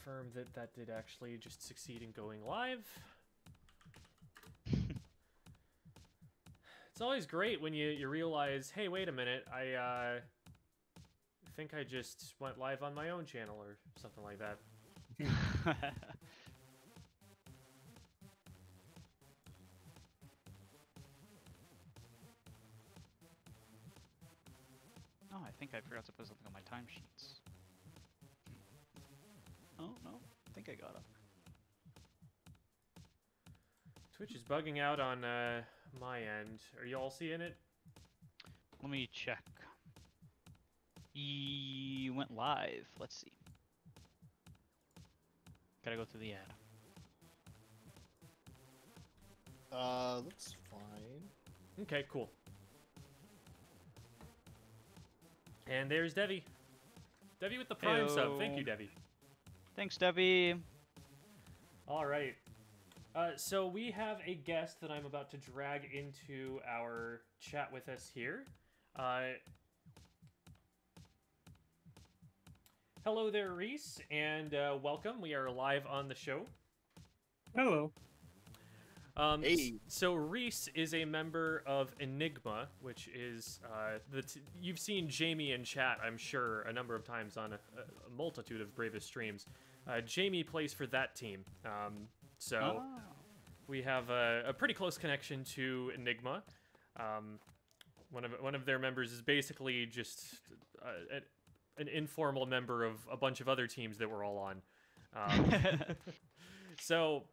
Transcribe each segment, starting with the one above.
confirm that that did actually just succeed in going live. It's always great when you realize, hey, wait a minute, I think I just went live on my own channel or something like that. Oh, I think I forgot to put something on my timesheets. Oh, no. I think I got it. Twitch is bugging out on my end. Are you all seeing it? Let me check. You went live. Let's see. Gotta go through the ad. Looks fine. Okay, cool. And there's Devi. Devi with the Prime sub. Thank you, Devi. Thanks, Devi. All right. So we have a guest that I'm about to drag into our chat with us here. Hello there, Reese, and welcome. We are live on the show. Hello. Hey. So Reese is a member of Enigma, which is you've seen Jamie in chat, I'm sure, a number of times on a multitude of Bravous streams. Jamie plays for that team. We have a pretty close connection to Enigma. One of their members is basically just an informal member of a bunch of other teams that we're all on. So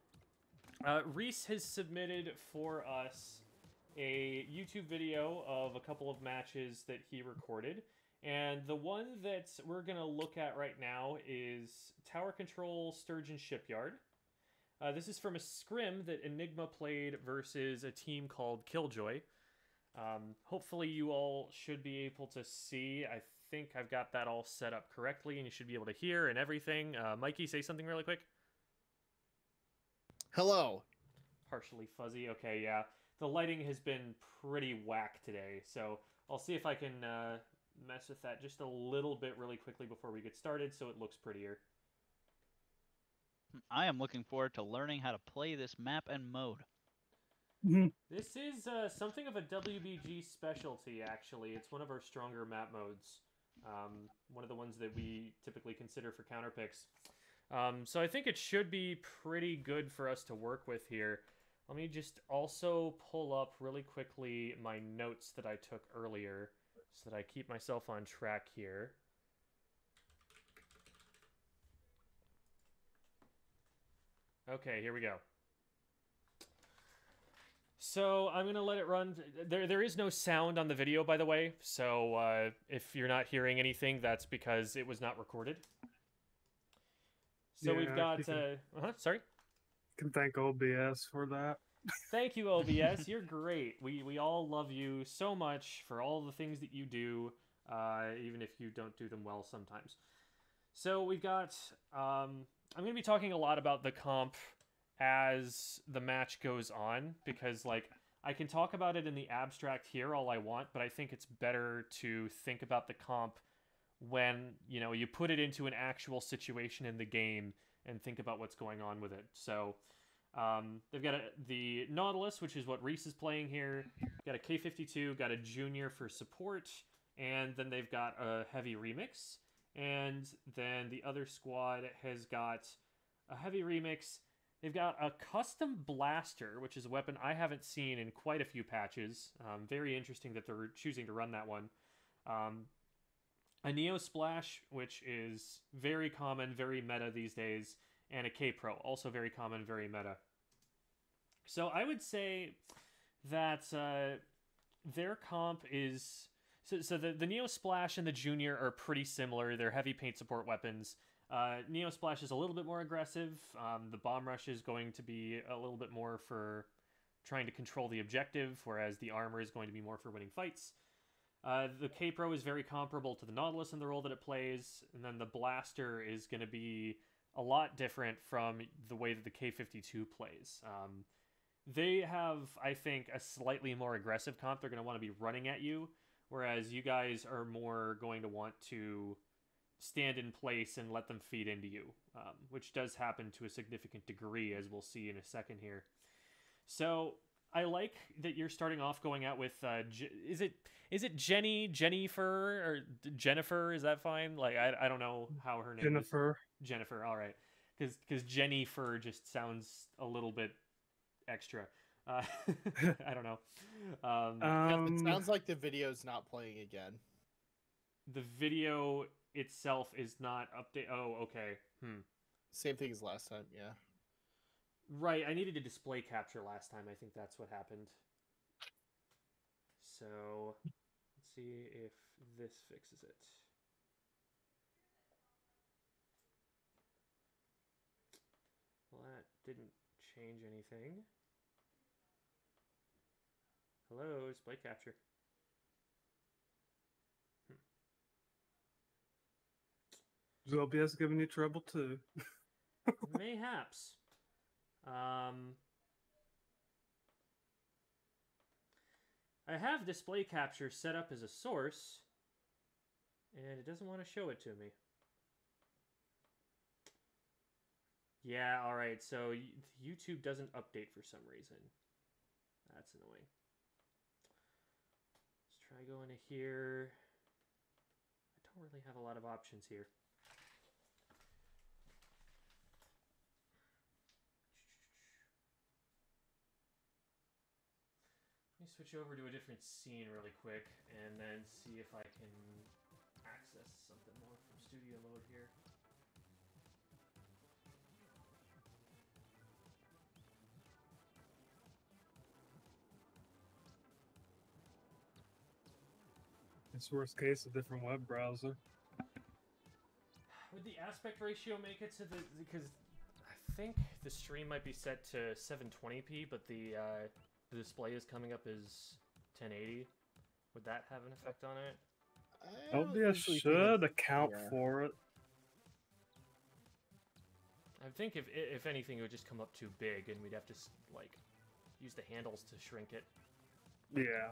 Reese has submitted for us a YouTube video of a couple of matches that he recorded. And the one that we're going to look at right now is Tower Control Sturgeon Shipyard. This is from a scrim that Enigma played versus a team called Killjoy. Hopefully you all should be able to see. I think I've got that all set up correctly, and you should be able to hear and everything. Mikey, say something really quick. Hello. Partially fuzzy. Okay, yeah. The lighting has been pretty whack today, so I'll see if I can mess with that just a little bit really quickly before we get started so it looks prettier. I am looking forward to learning how to play this map and mode. This is something of a WBG specialty, actually. It's one of our stronger map modes. One of the ones that we typically consider for counter picks. So I think it should be pretty good for us to work with here. Let me just also pull up really quickly my notes that I took earlier so that I keep myself on track here. Okay, here we go. So I'm going to let it run. There is no sound on the video, by the way. So if you're not hearing anything, that's because it was not recorded. So yeah, we've got... sorry? Can thank OBS for that. Thank you, OBS. You're great. We all love you so much for all the things that you do, even if you don't do them well sometimes. So we've got... I'm going to be talking a lot about the comp as the match goes on, because, like, I can talk about it in the abstract here all I want, but I think it's better to think about the comp when, you know, you put it into an actual situation in the game and think about what's going on with it. So, they've got the Nautilus, which is what Reese is playing here, got a K-52, got a Junior for support, and then they've got a Heavy Remix. And then the other squad has got a Heavy Remix. They've got a Custom Blaster, which is a weapon I haven't seen in quite a few patches. Very interesting that they're choosing to run that one. A Neo Splash, which is very common, very meta these days. And a K-Pro, also very common, very meta. So I would say that their comp is... So the Neo Splash and the Junior are pretty similar. They're heavy paint support weapons. Neo Splash is a little bit more aggressive. The Bomb Rush is going to be a little bit more for trying to control the objective, whereas the Armor is going to be more for winning fights. The K-Pro is very comparable to the Nautilus in the role that it plays, and then the Blaster is going to be a lot different from the way that the K-52 plays. They have, I think, a slightly more aggressive comp. They're going to want to be running at you, whereas you guys are more going to want to stand in place and let them feed into you, which does happen to a significant degree, as we'll see in a second here. So I like that you're starting off going out with is it Jennifer, or Jennifer? Is that fine? Like I don't know how her name Jennifer. is. Jennifer. All right, because Jennifer just sounds a little bit extra. I don't know. It sounds like the video's not playing again. The video itself is not update. Oh, okay. Same thing as last time, yeah. Right, I needed a display capture last time. I think that's what happened. So, let's see if this fixes it. Well, that didn't change anything. Hello, display capture. Is OBS giving you trouble too? Mayhaps. I have display capture set up as a source, and it doesn't want to show it to me. Yeah, alright, so YouTube doesn't update for some reason. That's annoying. Let's try going to here. I don't really have a lot of options here. Let me switch over to a different scene really quick and then see if I can access something more from studio mode here. It's worst case, a different web browser. Would the aspect ratio make it so that, because I think the stream might be set to 720p, but the display is coming up as 1080. Would that have an effect on it? OBS should account for it. I think if anything, it would just come up too big, and we'd have to like use the handles to shrink it. Yeah.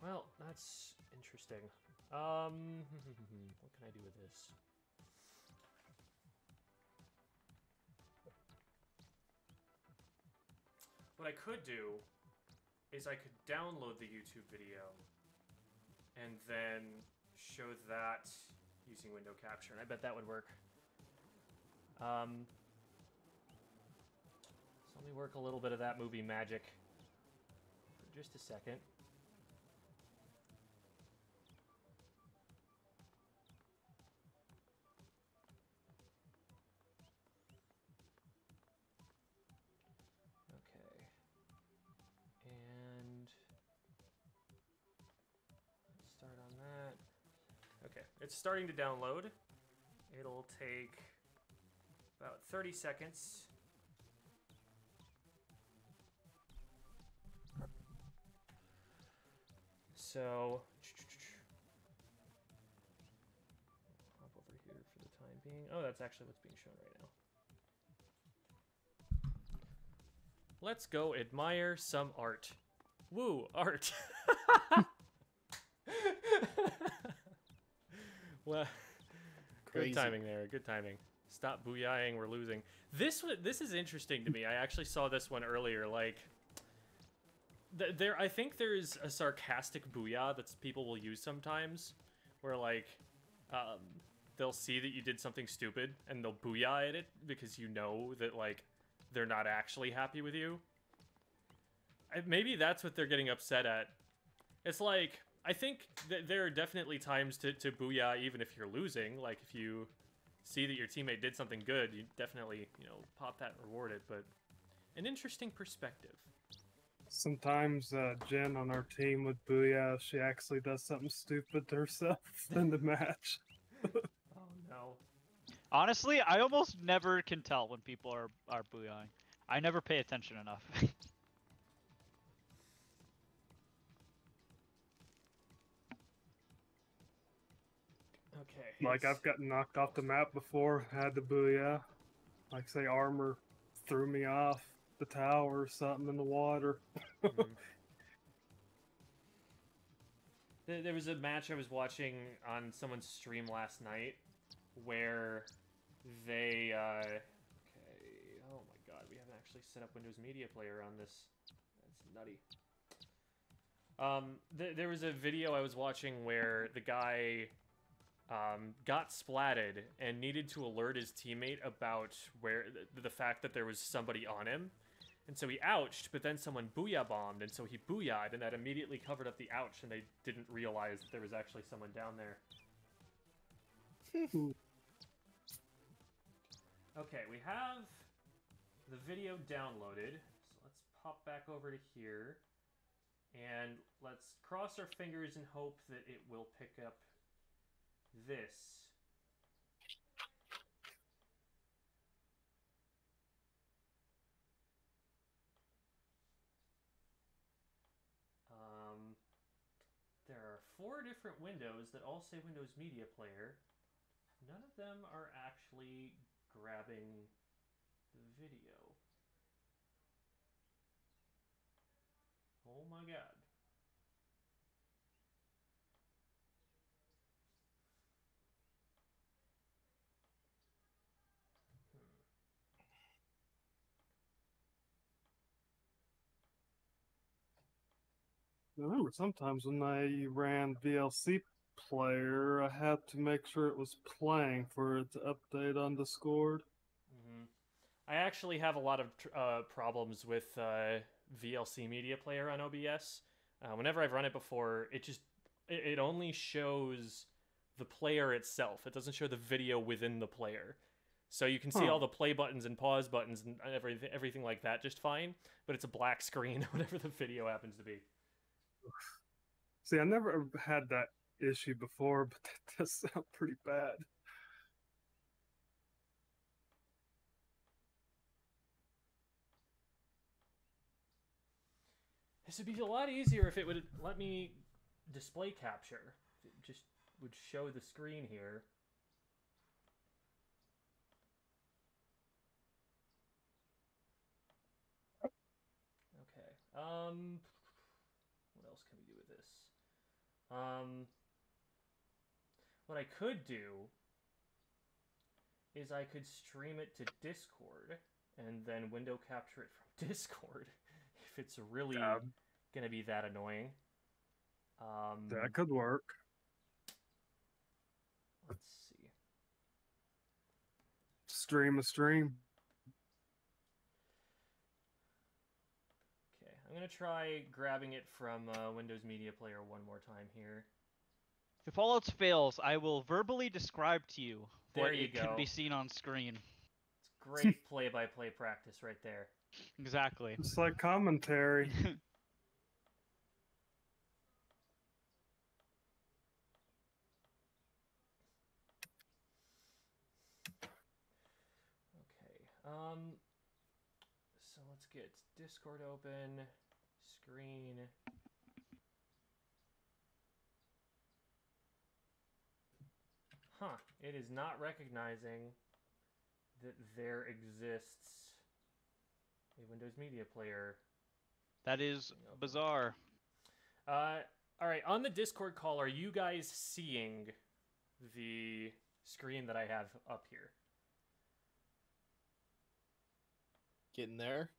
Well, that's interesting. What can I do with this? What I could do is I could download the YouTube video and then show that using window capture, and I bet that would work. So let me work a little bit of that movie magic for just a second. Okay, it's starting to download. It'll take about 30 seconds. So, hop over here for the time being. Oh, that's actually what's being shown right now. Let's go admire some art. Woo, art. Well, good timing there. Good timing. Stop booyahing. We're losing. This is interesting to me. I actually saw this one earlier. Like, I think there's a sarcastic booyah that people will use sometimes, where like, they'll see that you did something stupid and they'll booyah at it because you know that like they're not actually happy with you. Maybe that's what they're getting upset at. It's like, I think there are definitely times to booyah even if you're losing. Like, if you see that your teammate did something good, you definitely, you know, pop that and reward it. But an interesting perspective. Sometimes Jen on our team with booyah, she actually does something stupid to herself in the match. Oh, no. Honestly, I almost never can tell when people are booyahing. I never pay attention enough. Okay. Like, I've gotten knocked off the map before, had the booyah. Like, say, armor threw me off the tower or something in the water. There was a match I was watching on someone's stream last night where they, okay, oh my god, we haven't actually set up Windows Media Player on this. That's nutty. There was a video I was watching where the guy got splatted and needed to alert his teammate about where the fact that there was somebody on him. And so he ouched, but then someone booyah bombed, and so he booyah'd, and that immediately covered up the ouch, and they didn't realize that there was actually someone down there. Okay, we have the video downloaded, so let's pop back over to here, and let's cross our fingers and hope that it will pick up this. There are 4 different windows that all say Windows Media Player. None of them are actually grabbing the video. Oh my god. I remember sometimes when I ran VLC player, I had to make sure it was playing for it to update on Discord. Mm-hmm. I actually have a lot of problems with VLC Media Player on OBS. Whenever I've run it before, it only shows the player itself. It doesn't show the video within the player. So you can see all the play buttons and pause buttons and everything like that just fine, but it's a black screen whenever the video happens to be. See, I never had that issue before, but that does sound pretty bad. This would be a lot easier if it would let me display capture. It just would show the screen here. Okay. What else can we do with this? What I could do is I could stream it to Discord and then window capture it from Discord if it's really gonna be that annoying. That could work. Let's see. Stream a stream. Okay, I'm gonna try grabbing it from Windows Media Player one more time here. If all else fails, I will verbally describe to you There what you it go. can be seen on screen. It's great play-by-play practice right there. Exactly. It's like commentary. Okay. So let's get Discord open, screen. Huh, it is not recognizing that there exists a Windows Media Player. That is bizarre. Alright, on the Discord call, are you guys seeing the screen that I have up here? Getting there?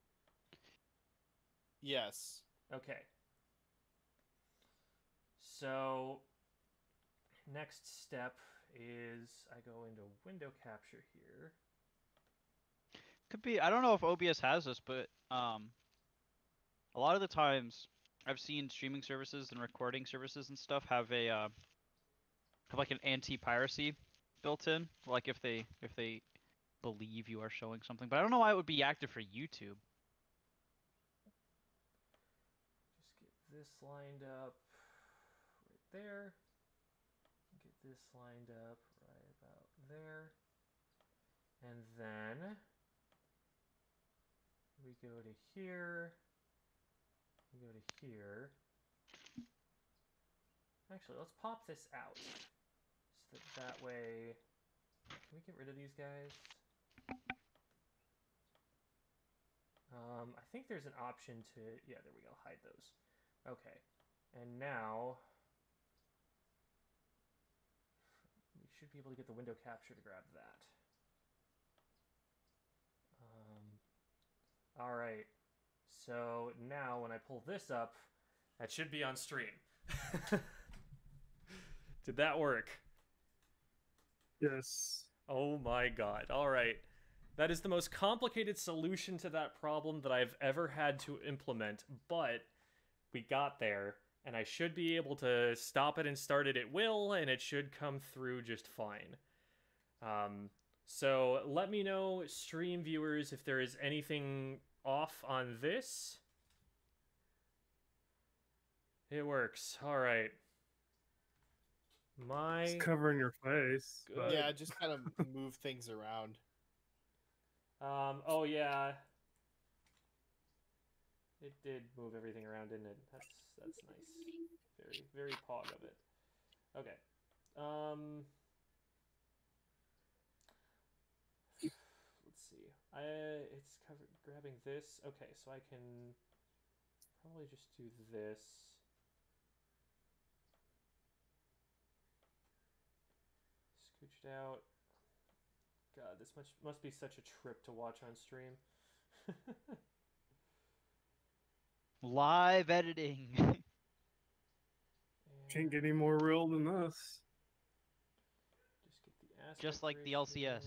Yes. Okay. So, next step is I go into window capture here. Could be. I don't know if OBS has this, but a lot of the times I've seen streaming services and recording services and stuff have a have like an anti-piracy built in. Like if they believe you are showing something, but I don't know why it would be active for YouTube. Just get this lined up right there. Get this lined up right about there. And then we go to here. We go to here. Actually, let's pop this out. So that way... Can we get rid of these guys? I think there's an option to... Yeah, there we go. Hide those. Okay. And now... be able to get the window capture to grab that. All right. So now when I pull this up, that should be on stream. Did that work? Yes. Oh my god. All right. That is the most complicated solution to that problem that I've ever had to implement, but we got there, and I should be able to stop it and start it at will, and it should come through just fine. So let me know, stream viewers, if there is anything off on this. It works. All right. It's covering your face. Good. But... Yeah, just kind of move things around. Oh yeah. It did move everything around, didn't it? That's nice. Very pog of it. Okay. Let's see. It's grabbing this. Okay, so I can probably just do this. Scooch it out. God, this must be such a trip to watch on stream. Live editing. Can't get any more real than this. Just get the aspect Just like the ratio. LCS.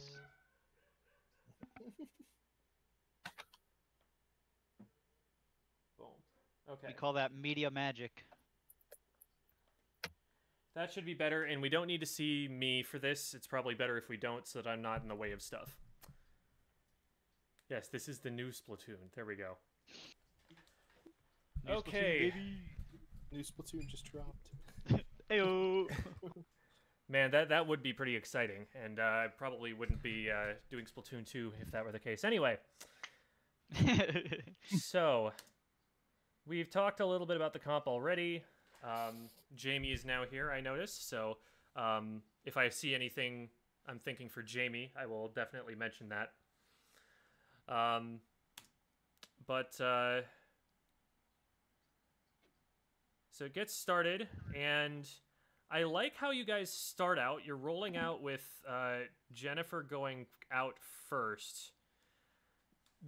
Boom. Okay. We call that media magic. That should be better, and we don't need to see me for this. It's probably better if we don't, so that I'm not in the way of stuff. Yes, this is the new Splatoon. There we go. New Okay. Splatoon, baby. New Splatoon just dropped. Ayo. Man, that would be pretty exciting, and I probably wouldn't be doing Splatoon 2 if that were the case. Anyway, so we've talked a little bit about the comp already. Jamie is now here, I noticed, so if I see anything I'm thinking for Jamie, I will definitely mention that. So it gets started, and I like how you guys start out. You're rolling out with Jennifer going out first.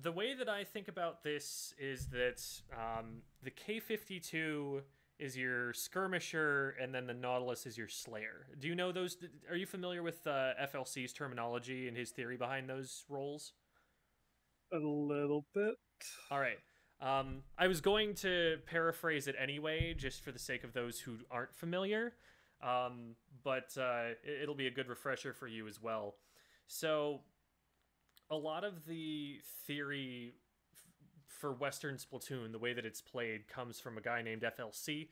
The way that I think about this is that the K-52 is your skirmisher, and then the Nautilus is your slayer. Do you know those? Are you familiar with FLC's terminology and his theory behind those roles? A little bit. All right. I was going to paraphrase it anyway, just for the sake of those who aren't familiar, but it'll be a good refresher for you as well. So, a lot of the theory for Western Splatoon, the way that it's played, comes from a guy named FLC.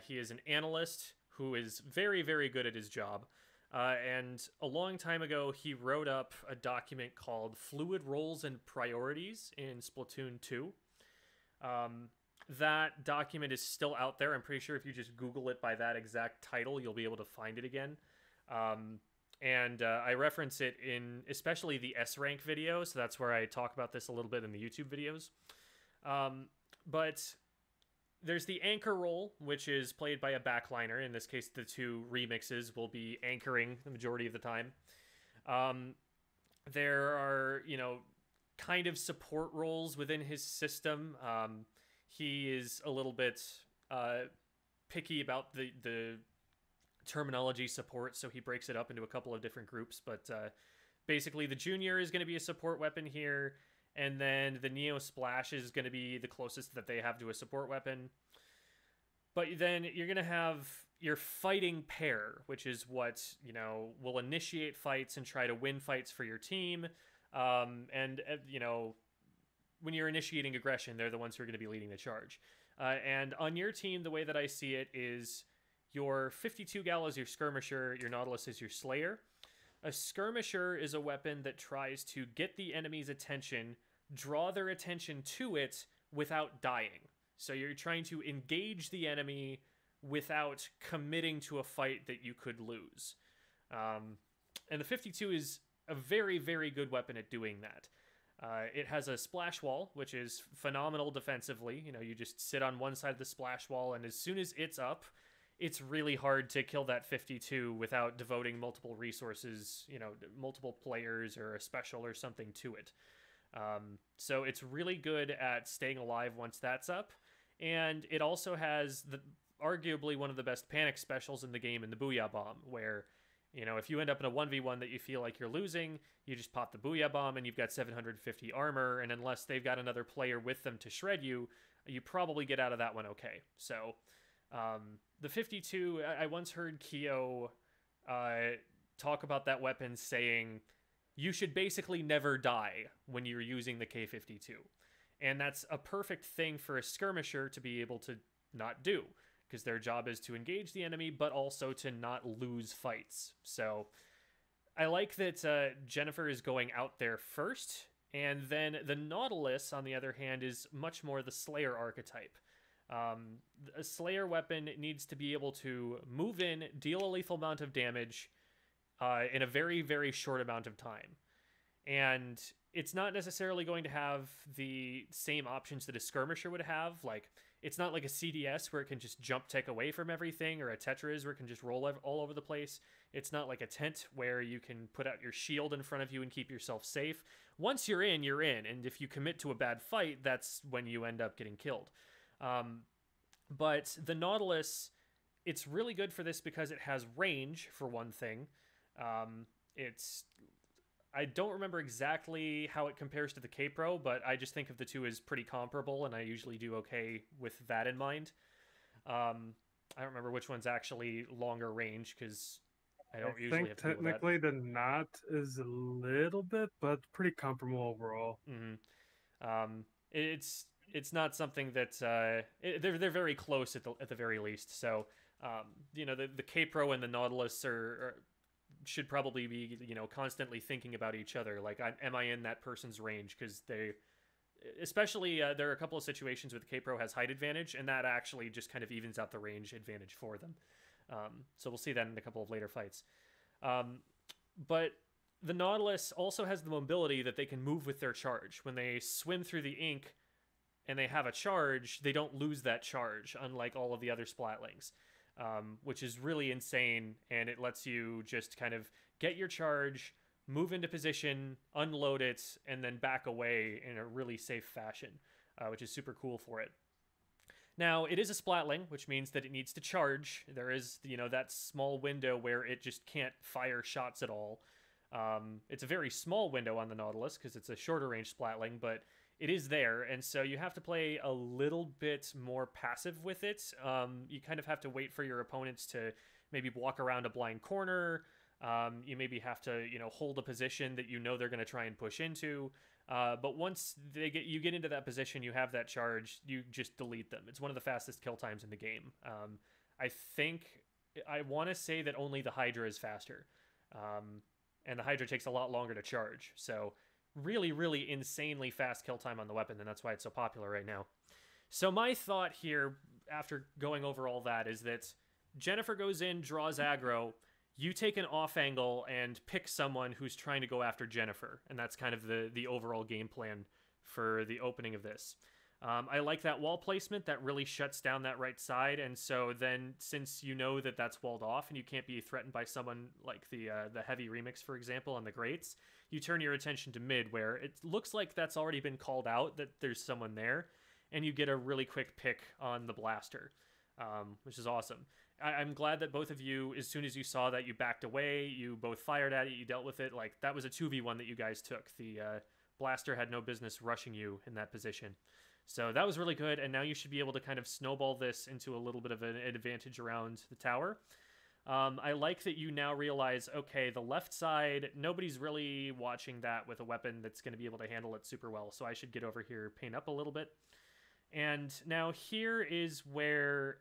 He is an analyst who is very, very good at his job. And a long time ago, he wrote up a document called Fluid Roles and Priorities in Splatoon 2. That document is still out there. I'm pretty sure if you just Google it by that exact title, you'll be able to find it again. I reference it in especially the S-Rank video, so that's where I talk about this a little bit in the YouTube videos. But there's the anchor role, which is played by a backliner. In this case, the two remixes will be anchoring the majority of the time. There are, kind of support roles within his system. He is a little bit picky about the terminology support, so he breaks it up into a couple of different groups. But basically, the Junior is going to be a support weapon here, and then the Neo Splash is going to be the closest that they have to a support weapon. But then you're going to have your fighting pair, which is what, will initiate fights and try to win fights for your team. When you're initiating aggression, they're the ones who are going to be leading the charge. And on your team, the way that I see it is your 52 gal is your skirmisher, your Nautilus is your slayer. A skirmisher is a weapon that tries to get the enemy's attention, draw their attention to it without dying. So you're trying to engage the enemy without committing to a fight that you could lose. And the 52 is a very, very good weapon at doing that. It has a splash wall, which is phenomenal defensively. You just sit on one side of the splash wall, and as soon as it's up, it's really hard to kill that 52 without devoting multiple resources, multiple players or a special or something to it. So it's really good at staying alive once that's up. And it also has arguably one of the best panic specials in the game in the Booyah Bomb, where, if you end up in a 1v1 that you feel like you're losing, you just pop the Booyah Bomb and you've got 750 armor, and unless they've got another player with them to shred you, you probably get out of that one okay. So the 52, I once heard Kyo talk about that weapon saying, you should basically never die when you're using the K-52. And that's a perfect thing for a skirmisher to be able to not do, because their job is to engage the enemy, but also to not lose fights. So I like that Jennifer is going out there first, and then the Nautilus, on the other hand, is much more the Slayer archetype. A Slayer weapon needs to be able to move in, deal a lethal amount of damage in a very, very short amount of time. And it's not necessarily going to have the same options that a skirmisher would have. Like, it's not like a CDS where it can just jump tech away from everything, or a Tetris where it can just roll all over the place. It's not like a tent where you can put out your shield in front of you and keep yourself safe. Once you're in, you're in. And if you commit to a bad fight, that's when you end up getting killed. But the Nautilus, it's really good for this because it has range, for one thing. I don't remember exactly how it compares to the K-Pro, but I just think of the two as pretty comparable, and I usually do okay with that in mind. I don't remember which one's actually longer range, because I don't usually have to deal with that. Technically the Knot is a little bit, but pretty comparable overall. Mm-hmm. It's not something that they're very close at the very least. So the K-Pro and the Nautilus should probably be constantly thinking about each other. Like, am I in that person's range? Because especially there are a couple of situations where the K-Pro has height advantage, and that actually just kind of evens out the range advantage for them. So we'll see that in a couple of later fights. But the Nautilus also has the mobility that they can move with their charge. When they swim through the ink and they have a charge, they don't lose that charge, unlike all of the other Splatlings. Which is really insane, and it lets you just kind of get your charge, move into position, unload it, and then back away in a really safe fashion, which is super cool for it. Now, it is a Splatling, which means that it needs to charge. There is, that small window where it just can't fire shots at all. It's a very small window on the Nautilus, because it's a shorter range Splatling, but it is there, and so you have to play a little bit more passive with it. You kind of have to wait for your opponents to maybe walk around a blind corner. You maybe have to, hold a position that they're going to try and push into. But once you get into that position, you have that charge, you just delete them. It's one of the fastest kill times in the game. I want to say that only the Hydra is faster. And the Hydra takes a lot longer to charge, so really, really insanely fast kill time on the weapon, and that's why it's so popular right now. So my thought here, after going over all that, is that Jennifer goes in, draws aggro, you take an off angle and pick someone who's trying to go after Jennifer, and that's kind of the overall game plan for the opening of this. I like that wall placement. That really shuts down that right side, and so then since that that's walled off and you can't be threatened by someone like the heavy remix, for example, on the grates, you turn your attention to mid, where it looks like that's already been called out that there's someone there, and you get a really quick pick on the blaster, which is awesome. I'm glad that both of you, as soon as you saw that, you backed away, you both fired at it, you dealt with it. Like, that was a 2v1 that you guys took. The blaster had no business rushing you in that position. So that was really good, and now you should be able to kind of snowball this into a little bit of an advantage around the tower. I like that you now realize, okay, the left side, nobody's really watching that with a weapon that's going to be able to handle it super well, so I should get over here, paint up a little bit. And now here is where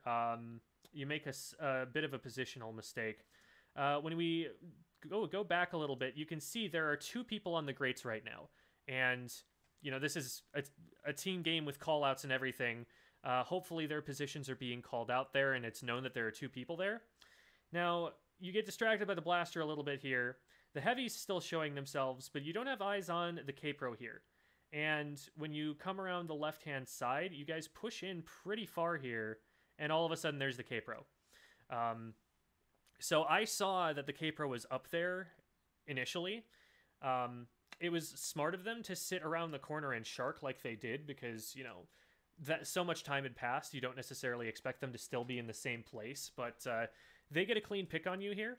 you make a bit of a positional mistake. When we go back a little bit, you can see there are two people on the grates right now, and this is a team game with callouts and everything. Hopefully their positions are being called out there, and it's known that there are two people there. Now, you get distracted by the blaster a little bit here. The heavy's still showing themselves, but you don't have eyes on the K-Pro here. And when you come around the left-hand side, you guys push in pretty far here, and all of a sudden there's the K-Pro. So I saw that the K-Pro was up there initially. It was smart of them to sit around the corner and shark like they did because, you know, that so much time had passed, you don't necessarily expect them to still be in the same place, but they get a clean pick on you here.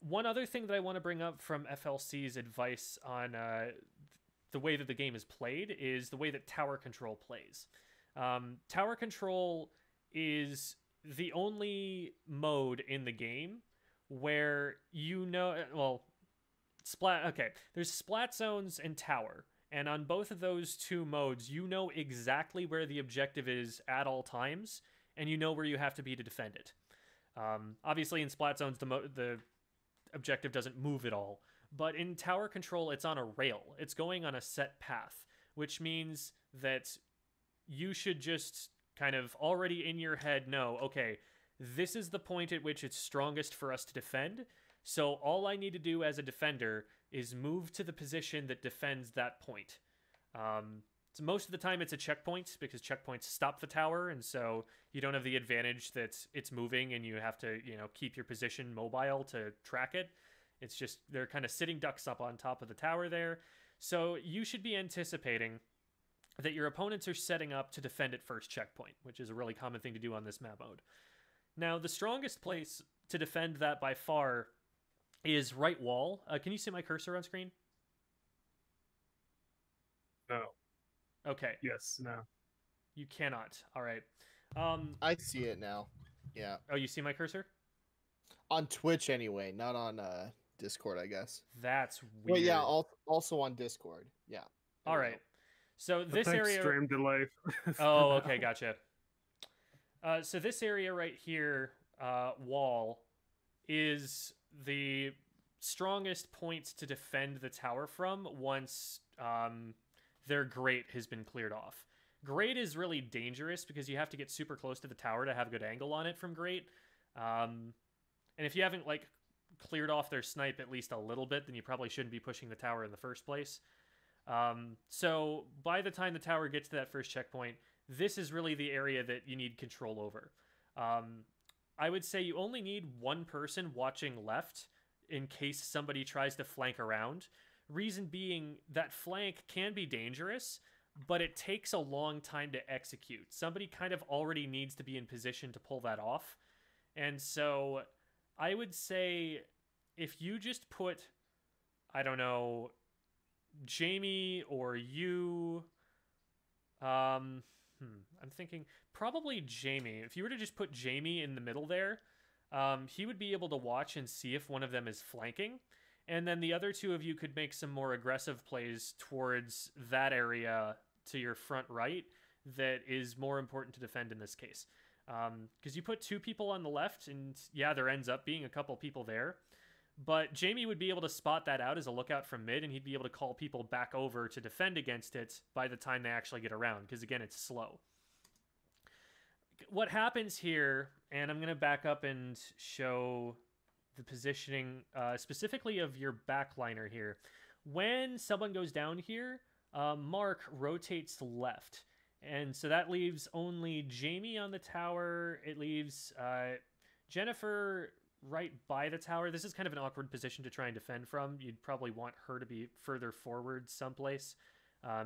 One other thing that I want to bring up from FLC's advice on the way that the game is played is the way that tower control plays. Tower control is the only mode in the game where there's splat zones and tower, and on both of those two modes you know exactly where the objective is at all times, and you know where you have to be to defend it. Obviously in splat zones the objective doesn't move at all, but in tower control it's on a rail. It's going on a set path, which means that you should just kind of already in your head know, okay, this is the point at which it's strongest for us to defend, so all I need to do as a defender is move to the position that defends that point. So most of the time it's a checkpoint, because checkpoints stop the tower, and so you don't have the advantage that it's moving and you have to, you know, keep your position mobile to track it. It's just they're kind of sitting ducks up on top of the tower there. So you should be anticipating that your opponents are setting up to defend at first checkpoint, which is a really common thing to do on this map mode. Now, the strongest place to defend that by far is right wall. Can you see my cursor on screen? No. Okay. Yes, no. You cannot. All right. I see it now. Yeah. Oh, you see my cursor? On Twitch anyway, not on Discord, I guess. That's weird. Well, yeah, also on Discord. Yeah. All right. So this Thanks, area... stream delay. Oh, okay, gotcha. So this area right here, wall, is the strongest point to defend the tower from once their grate has been cleared off. Grate is really dangerous because you have to get super close to the tower to have a good angle on it from grate. And if you haven't like cleared off their snipe at least a little bit, then you probably shouldn't be pushing the tower in the first place. So by the time the tower gets to that first checkpoint, this is really the area that you need control over. I would say you only need one person watching left in case somebody tries to flank around. Reason being that flank can be dangerous, but it takes a long time to execute. Somebody kind of already needs to be in position to pull that off. And so I would say if you just put, I don't know, Jamie or you, I'm thinking probably Jamie. If you were to just put Jamie in the middle there, he would be able to watch and see if one of them is flanking. And then the other two of you could make some more aggressive plays towards that area to your front right that is more important to defend in this case. Because you put two people on the left, and yeah, there ends up being a couple people there. But Jamie would be able to spot that out as a lookout from mid, and he'd be able to call people back over to defend against it by the time they actually get around, because again, it's slow. What happens here, and I'm going to back up and show the positioning specifically of your backliner here. When someone goes down here, Mark rotates left, and so that leaves only Jamie on the tower. It leaves Jennifer right by the tower. This is kind of an awkward position to try and defend from. You'd probably want her to be further forward someplace,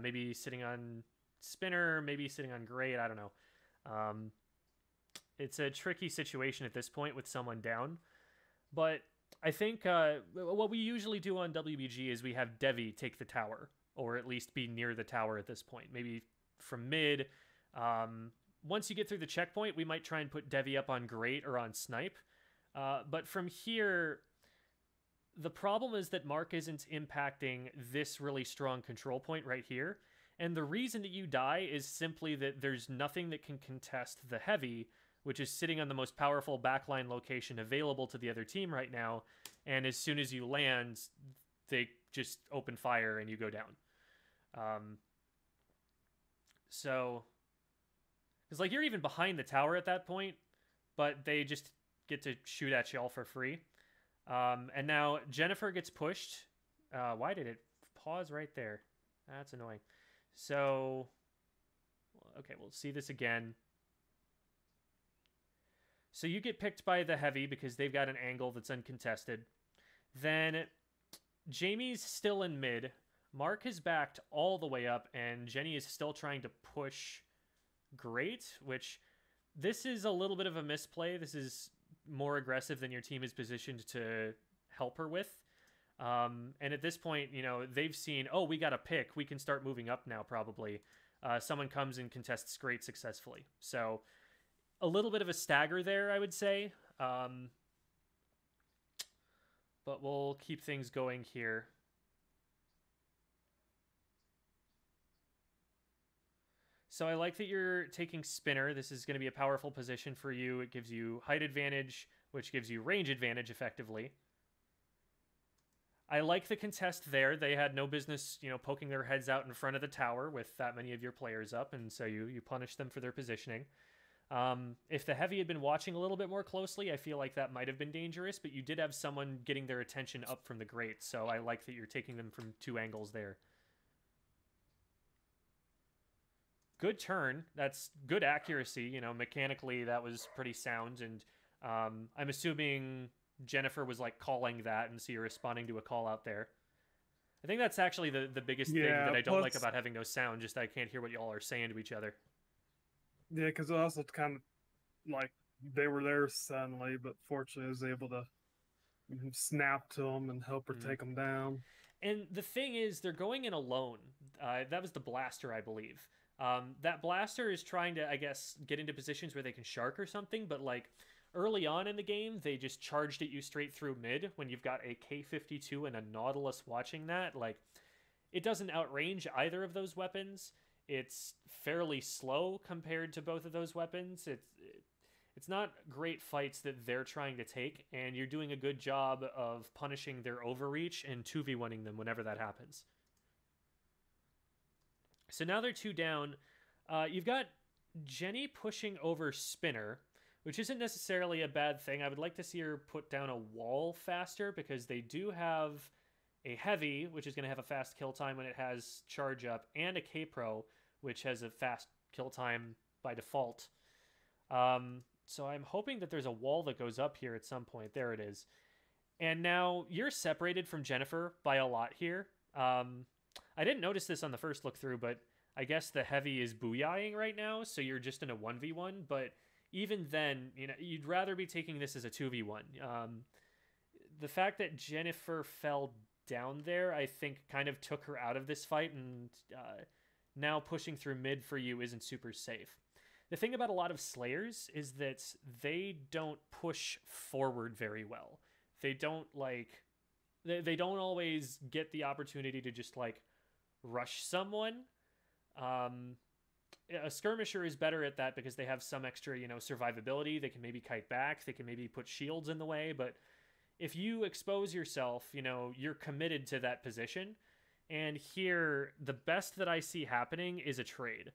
maybe sitting on spinner, maybe sitting on grate, I don't know. It's a tricky situation at this point with someone down. But I think what we usually do on WBG is we have Devi take the tower, or at least be near the tower at this point. Maybe from mid. Once you get through the checkpoint, we might try and put Devi up on grate or on snipe. But from here, the problem is that Mark isn't impacting this really strong control point right here. And the reason that you die is simply that there's nothing that can contest the heavy, which is sitting on the most powerful backline location available to the other team right now. And as soon as you land, they just open fire and you go down. So, it's like you're even behind the tower at that point, but they just get to shoot at y'all for free. And now Jennifer gets pushed. Why did it pause right there? That's annoying. So, okay, we'll see this again. So you get picked by the heavy because they've got an angle that's uncontested. Then Jamie's still in mid. Mark is backed all the way up, and Jenny is still trying to push great, which this is a little bit of a misplay. This is more aggressive than your team is positioned to help her with. And at this point, you know, they've seen, oh, we got a pick. We can start moving up now, probably. Someone comes and contests great successfully. So a little bit of a stagger there, I would say. But we'll keep things going here. So I like that you're taking spinner. This is going to be a powerful position for you. It gives you height advantage, which gives you range advantage effectively. I like the contest there. They had no business, you know, poking their heads out in front of the tower with that many of your players up, and so you punish them for their positioning. If the heavy had been watching a little bit more closely, I feel like that might have been dangerous, but you did have someone getting their attention up from the grate, so I like that you're taking them from two angles there. Good turn. That's good accuracy. You know, mechanically that was pretty sound, and I'm assuming Jennifer was like calling that, and so you're responding to a call out there. I think that's actually the biggest thing that I don't like about having no sound, just that I can't hear what y'all are saying to each other. Yeah, because it also kind of like they were there suddenly, but fortunately I was able to snap to them and help her take them down. And the thing is, they're going in alone. That was the blaster, I believe. That blaster is trying to, I guess, get into positions where they can shark or something, but like early on in the game, they just charged at you straight through mid when you've got a K-52 and a Nautilus watching that. Like, it doesn't outrange either of those weapons. It's fairly slow compared to both of those weapons. It's not great fights that they're trying to take, and you're doing a good job of punishing their overreach and 2v1ing them whenever that happens. So now they're two down. You've got Jenny pushing over Spinner, which isn't necessarily a bad thing. I would like to see her put down a wall faster because they do have a heavy, which is going to have a fast kill time when it has charge up, and a K-Pro, which has a fast kill time by default. So I'm hoping that there's a wall that goes up here at some point. There it is. And now you're separated from Jennifer by a lot here. I didn't notice this on the first look through, but I guess the heavy is booyahing right now, so you're just in a 1v1, but even then, you know, you'd rather be taking this as a 2v1. The fact that Jennifer fell down there, I think, kind of took her out of this fight, and now pushing through mid for you isn't super safe. The thing about a lot of Slayers is that they don't push forward very well. They don't, like... They don't always get the opportunity to just, like, rush someone. A skirmisher is better at that because they have some extra, you know, survivability. They can maybe kite back. They can maybe put shields in the way. But if you expose yourself, you know, you're committed to that position. And here, the best that I see happening is a trade.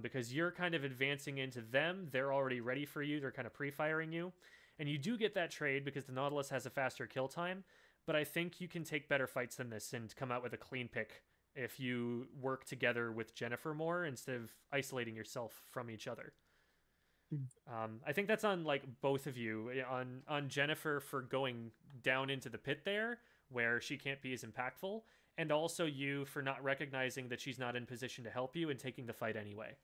Because you're kind of advancing into them. They're already ready for you. They're kind of pre-firing you. And you do get that trade because the Nautilus has a faster kill time. But I think you can take better fights than this and come out with a clean pick if you work together with Jennifer more instead of isolating yourself from each other. I think that's on like both of you. On Jennifer for going down into the pit there where she can't be as impactful, and also you for not recognizing that she's not in position to help you and taking the fight anyway.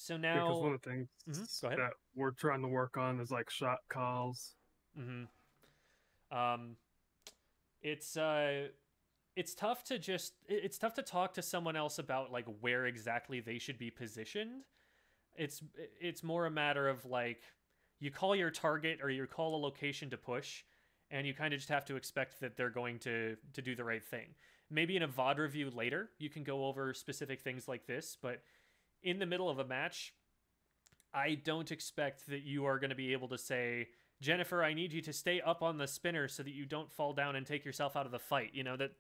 So now, because one of the things that we're trying to work on is like shot calls. It's tough to talk to someone else about like where exactly they should be positioned. It's more a matter of like you call your target or you call a location to push, and you kind of just have to expect that they're going to do the right thing. Maybe in a VOD review later, you can go over specific things like this, but in the middle of a match, I don't expect that you are going to be able to say, Jennifer, I need you to stay up on the spinner so that you don't fall down and take yourself out of the fight. You know, that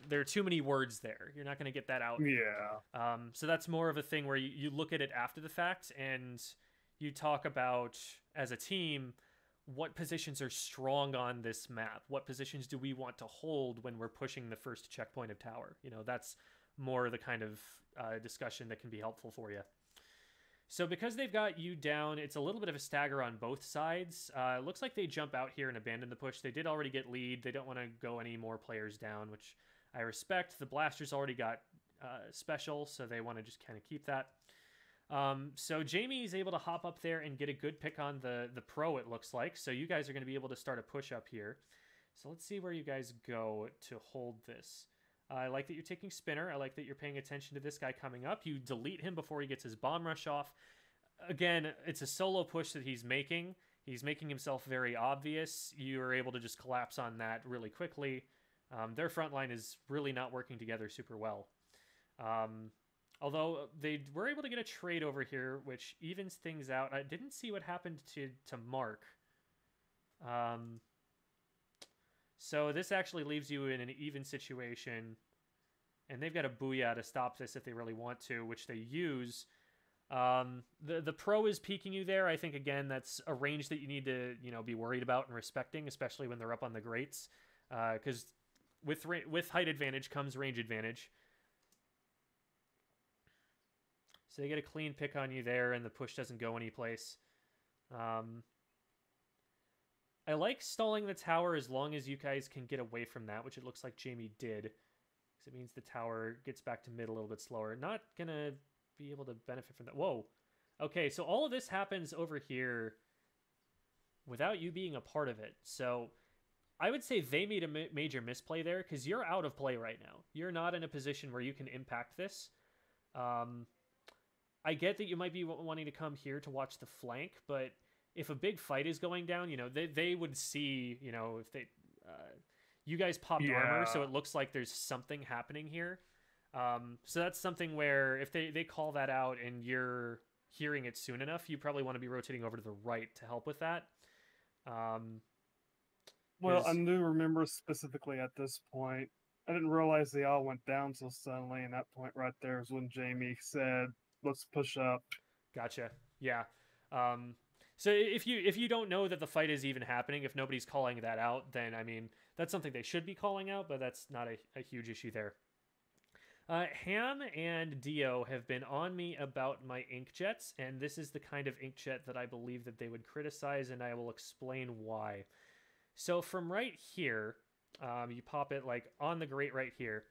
there are too many words there. You're not going to get that out. Yeah. So that's more of a thing where you look at it after the fact and you talk about, as a team, what positions are strong on this map? What positions do we want to hold when we're pushing the first checkpoint of tower? You know, that's more the kind of discussion that can be helpful for you. So because they've got you down, it's a little bit of a stagger on both sides. It looks like they jump out here and abandon the push. They did already get lead. They don't want to go any more players down, which I respect. The Blasters already got special, so they want to just kind of keep that. So Jamie is able to hop up there and get a good pick on the pro, it looks like. So you guys are going to be able to start a push up here. So let's see where you guys go to hold this. I like that you're taking Spinner. I like that you're paying attention to this guy coming up. You delete him before he gets his bomb rush off. Again, it's a solo push that he's making. He's making himself very obvious. You are able to just collapse on that really quickly. Their front line is really not working together super well. Although they were able to get a trade over here, which evens things out. I didn't see what happened to Mark. So this actually leaves you in an even situation. And they've got a Booyah to stop this if they really want to, which they use. The pro is peeking you there. I think, again, that's a range that you need to be worried about and respecting, especially when they're up on the grates. Because with height advantage comes range advantage. So they get a clean pick on you there, and the push doesn't go anyplace. I like stalling the tower as long as you guys can get away from that, which it looks like Jamie did. Because it means the tower gets back to mid a little bit slower. Not going to be able to benefit from that. Whoa. Okay, so all of this happens over here without you being a part of it. So I would say they made a major misplay there because you're out of play right now. You're not in a position where you can impact this. I get that you might be wanting to come here to watch the flank, but if a big fight is going down, they would see, if they, you guys popped armor, so it looks like there's something happening here. So that's something where if they call that out and you're hearing it soon enough, you probably want to be rotating over to the right to help with that. Well, I do remember specifically at this point, I didn't realize they all went down so suddenly, and that point right there is when Jamie said, let's push up. Gotcha. Yeah. So if you don't know that the fight is even happening, if nobody's calling that out, then, I mean, that's something they should be calling out, but that's not a huge issue there. Ham and Dio have been on me about my inkjets, and this is the kind of inkjet that I believe that they would criticize, and I will explain why. So from right here, you pop it like on the grate right here.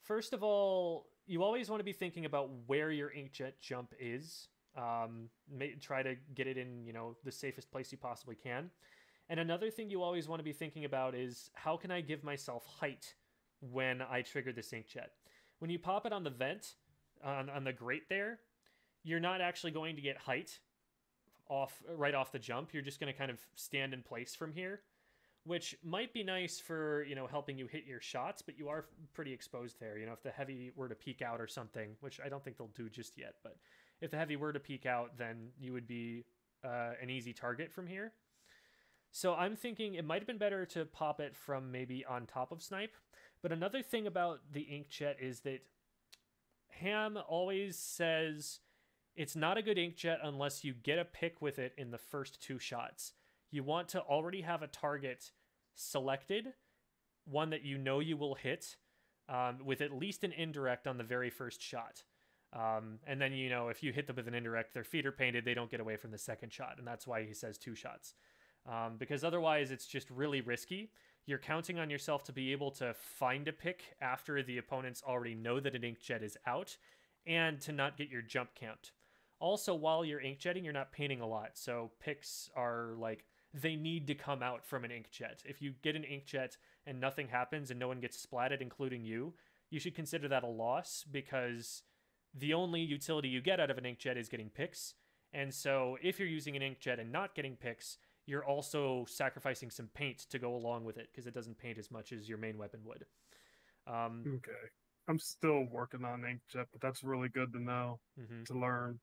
First of all, you always want to be thinking about where your inkjet jump is. Try to get it in, the safest place you possibly can. And another thing you always want to be thinking about is how can I give myself height when I trigger this inkjet? When you pop it on the vent, on the grate there, you're not actually going to get height right off the jump. You're just going to kind of stand in place from here, which might be nice for, helping you hit your shots, but you are pretty exposed there. If the heavy were to peek out or something, which I don't think they'll do just yet, but if the heavy were to peek out, then you would be an easy target from here. So I'm thinking it might have been better to pop it from maybe on top of Snipe. But another thing about the inkjet is that Ham always says it's not a good inkjet unless you get a pick with it in the first 2 shots. You want to already have a target selected, one that you will hit, with at least an indirect on the very first shot. And then, if you hit them with an indirect, their feet are painted, they don't get away from the second shot. And that's why he says 2 shots. Because otherwise it's just really risky. You're counting on yourself to be able to find a pick after the opponents already know that an inkjet is out, and to not get your jump count. Also, while you're inkjetting, you're not painting a lot. So picks are like, they need to come out from an inkjet. If you get an inkjet and nothing happens and no one gets splatted, including you should consider that a loss, because the only utility you get out of an inkjet is getting picks. And so if you're using an inkjet and not getting picks, you're also sacrificing some paint to go along with it, because it doesn't paint as much as your main weapon would. Okay. I'm still working on inkjet, but that's really good to know, to learn.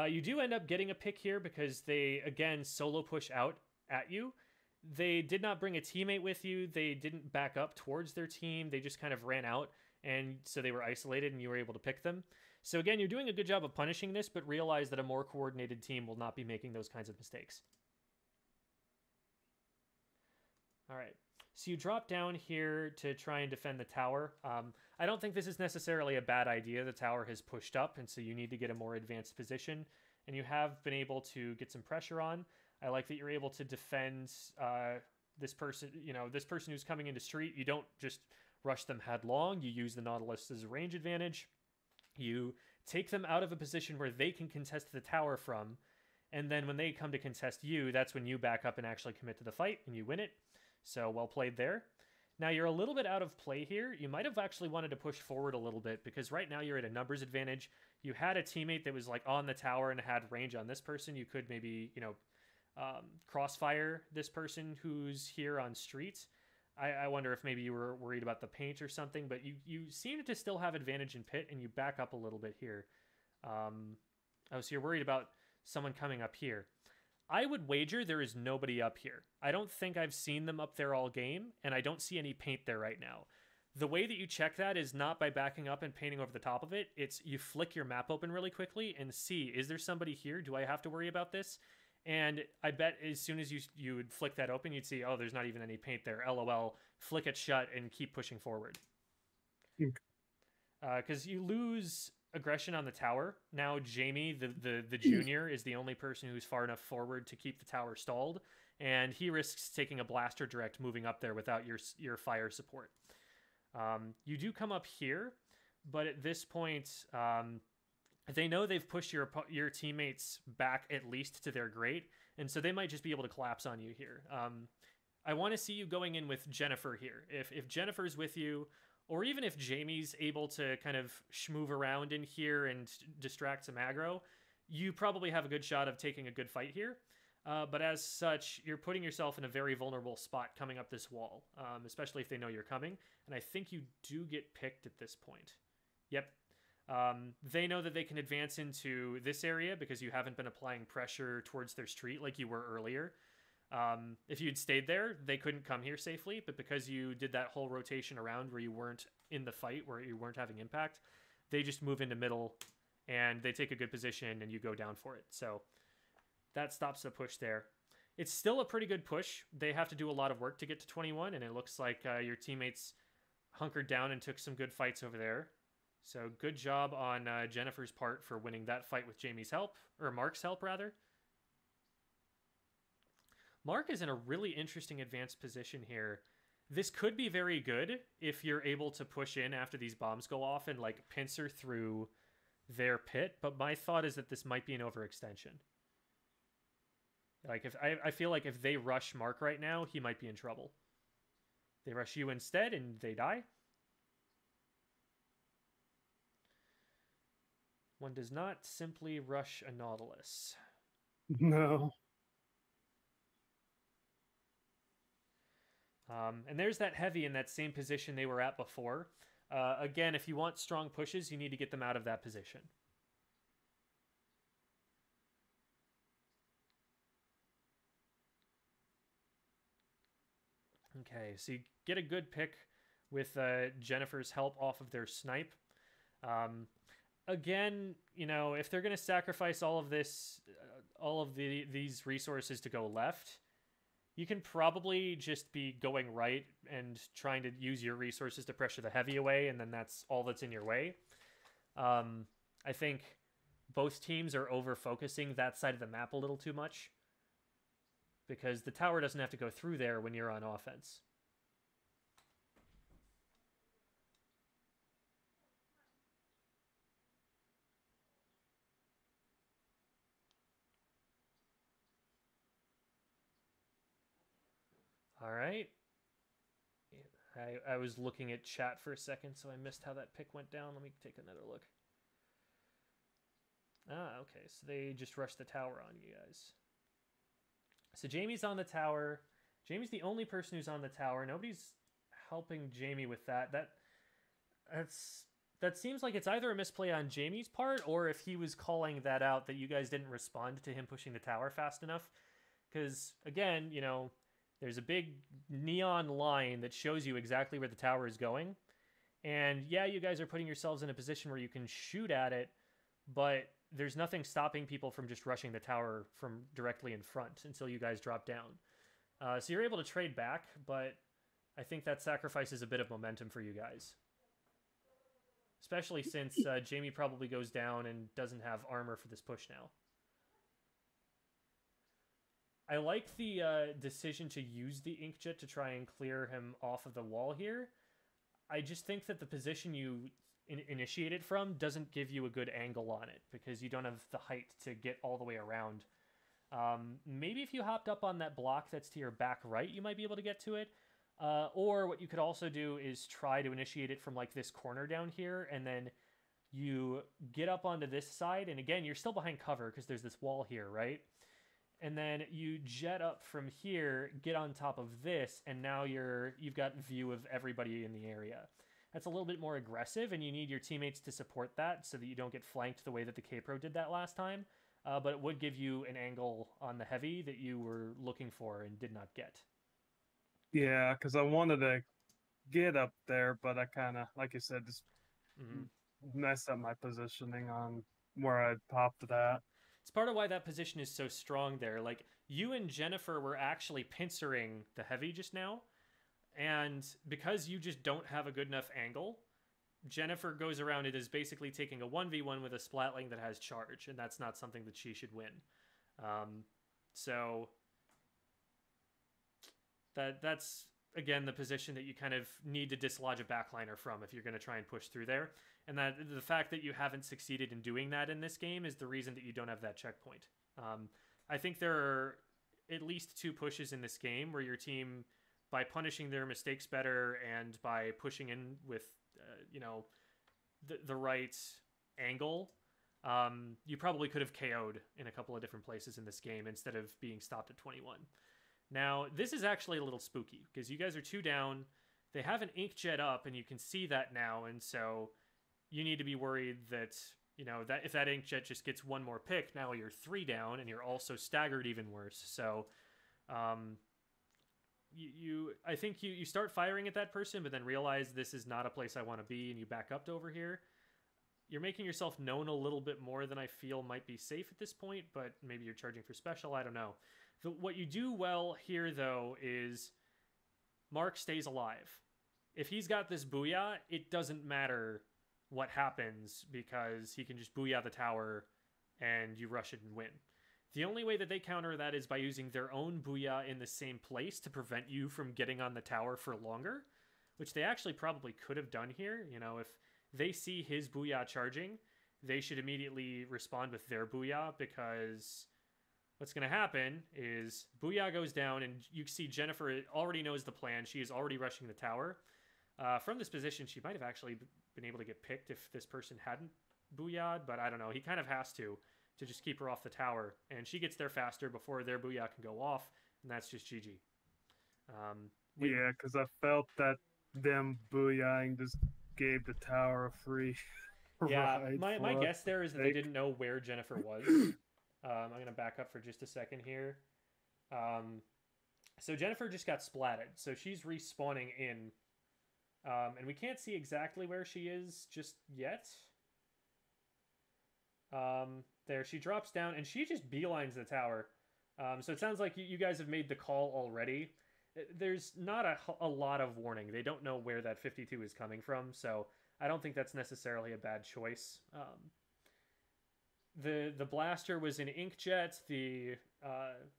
You do end up getting a pick here because they, again, solo push out at you. They did not bring a teammate with you. They didn't back up towards their team. They just kind of ran out, and so they were isolated, and you were able to pick them. So again, you're doing a good job of punishing this, but realize that a more coordinated team will not be making those kinds of mistakes. All right. So you drop down here to try and defend the tower. I don't think this is necessarily a bad idea. The tower has pushed up, and so you need to get a more advanced position. And you have been able to get some pressure on. I like that you're able to defend this person, this person who's coming into street. You don't just rush them headlong. You use the Nautilus as a range advantage. You take them out of a position where they can contest the tower from. And then when they come to contest you, that's when you back up and actually commit to the fight, and you win it. So well played there. Now you're a little bit out of play here. You might have actually wanted to push forward a little bit because right now you're at a numbers advantage. You had a teammate that was like on the tower and had range on this person. You could maybe, crossfire this person who's here on street. I wonder if maybe you were worried about the paint or something, but you seem to still have advantage in pit, and you back up a little bit here. So you're worried about someone coming up here. I would wager there is nobody up here. I don't think I've seen them up there all game, and I don't see any paint there right now. The way that you check that is not by backing up and painting over the top of it. It's you flick your map open really quickly and see, is there somebody here? Do I have to worry about this? And I bet as soon as you would flick that open, you'd see, oh, there's not even any paint there. LOL, flick it shut and keep pushing forward. Because you lose aggression on the tower. Now Jamie, the junior, is the only person who's far enough forward to keep the tower stalled, and he risks taking a blaster direct moving up there without your fire support. You do come up here, but at this point, they know they've pushed your teammates back at least to their grate, and so they might just be able to collapse on you here. I want to see you going in with Jennifer here. If Jennifer's with you, or even if Jamie's able to kind of schmoove around in here and distract some aggro, you probably have a good shot of taking a good fight here. But as such, you're putting yourself in a very vulnerable spot coming up this wall, especially if they know you're coming. And I think you do get picked at this point. Yep. They know that they can advance into this area because you haven't been applying pressure towards their street like you were earlier. If you'd stayed there, they couldn't come here safely, but because you did that whole rotation around where you weren't in the fight, where you weren't having impact, they just move into middle and they take a good position and you go down for it. So that stops the push there. It's still a pretty good push. They have to do a lot of work to get to 21, and it looks like your teammates hunkered down and took some good fights over there. So good job on Jennifer's part for winning that fight with Jamie's help, or Mark's help rather. Mark is in a really interesting advanced position here. This could be very good if you're able to push in after these bombs go off and like pincer through their pit, but my thought is that this might be an overextension. Like I feel like if they rush Mark right now, he might be in trouble. They rush you instead and they die. One does not simply rush a Nautilus. No. And there's that heavy in that same position they were at before. Again, if you want strong pushes, you need to get them out of that position. Okay, so you get a good pick with Jennifer's help off of their snipe. Again, if they're going to sacrifice all of this, these resources to go left, you can probably just be going right and trying to use your resources to pressure the heavy away, and then that's all that's in your way. I think both teams are over-focusing that side of the map a little too much, because the tower doesn't have to go through there when you're on offense. All right. I was looking at chat for a second, so I missed how that pick went down. Let me take another look. Ah, okay. So they just rushed the tower on you guys. So Jamie's on the tower. Jamie's the only person who's on the tower. Nobody's helping Jamie with that. That seems like it's either a misplay on Jamie's part, or if he was calling that out, that you guys didn't respond to him pushing the tower fast enough. Because, again, there's a big neon line that shows you exactly where the tower is going. And yeah, you guys are putting yourselves in a position where you can shoot at it, but there's nothing stopping people from just rushing the tower from directly in front until you guys drop down. So you're able to trade back, but I think that sacrifices a bit of momentum for you guys. Especially since Jamie probably goes down and doesn't have armor for this push now. I like the decision to use the inkjet to try and clear him off of the wall here. I just think that the position you initiate it from doesn't give you a good angle on it because you don't have the height to get all the way around. Maybe if you hopped up on that block that's to your back right, you might be able to get to it. Or what you could also do is try to initiate it from like this corner down here, and then you get up onto this side, and again, you're still behind cover because there's this wall here, right? And then you jet up from here, get on top of this, and now you've got view of everybody in the area. That's a little bit more aggressive, and you need your teammates to support that so that you don't get flanked the way that the K-Pro did that last time. But it would give you an angle on the heavy that you were looking for and did not get. Yeah, because I wanted to get up there, but I kind of, like you said, just messed up my positioning on where I popped it at. It's part of why that position is so strong there. Like, you and Jennifer were actually pincering the heavy just now, and because you just don't have a good enough angle, Jennifer goes around it as basically taking a 1v1 with a splatling that has charge, and that's not something that she should win. So that's again the position that you kind of need to dislodge a backliner from if you're going to try and push through there. And that the fact that you haven't succeeded in doing that in this game is the reason that you don't have that checkpoint. I think there are at least 2 pushes in this game where your team, by punishing their mistakes better and by pushing in with the right angle, you probably could have KO'd in a couple of different places in this game instead of being stopped at 21. Now, this is actually a little spooky because you guys are 2 down. They have an inkjet up, and you can see that now, and so you need to be worried that, that if that inkjet just gets 1 more pick, now you're 3 down, and you're also staggered even worse. So, I think you start firing at that person, but then realize this is not a place I want to be, and you back up to over here. You're making yourself known a little bit more than I feel might be safe at this point, but maybe you're charging for special, I don't know. What you do well here, though, is Mark stays alive. If he's got this booyah, it doesn't matter what happens because he can just booyah the tower and you rush it and win. The only way that they counter that is by using their own booyah in the same place to prevent you from getting on the tower for longer, which they actually probably could have done here. If they see his booyah charging, they should immediately respond with their booyah, because what's going to happen is booyah goes down, and you see Jennifer already knows the plan. She is already rushing the tower. From this position, she might have actually been able to get picked if this person hadn't booyahed, but I don't know. He kind of has to just keep her off the tower, and she gets there faster before their booyah can go off, and that's just GG. Yeah, because I felt that them booyahing just gave the tower a free Yeah, ride. my guess there is that they didn't know where Jennifer was. I'm going to back up for just a second here. So Jennifer just got splatted, so she's respawning in. And we can't see exactly where she is just yet. There, she drops down, and she just beelines the tower. So it sounds like you guys have made the call already. There's not a lot of warning. They don't know where that 52 is coming from, so I don't think that's necessarily a bad choice. The blaster was an inkjet. The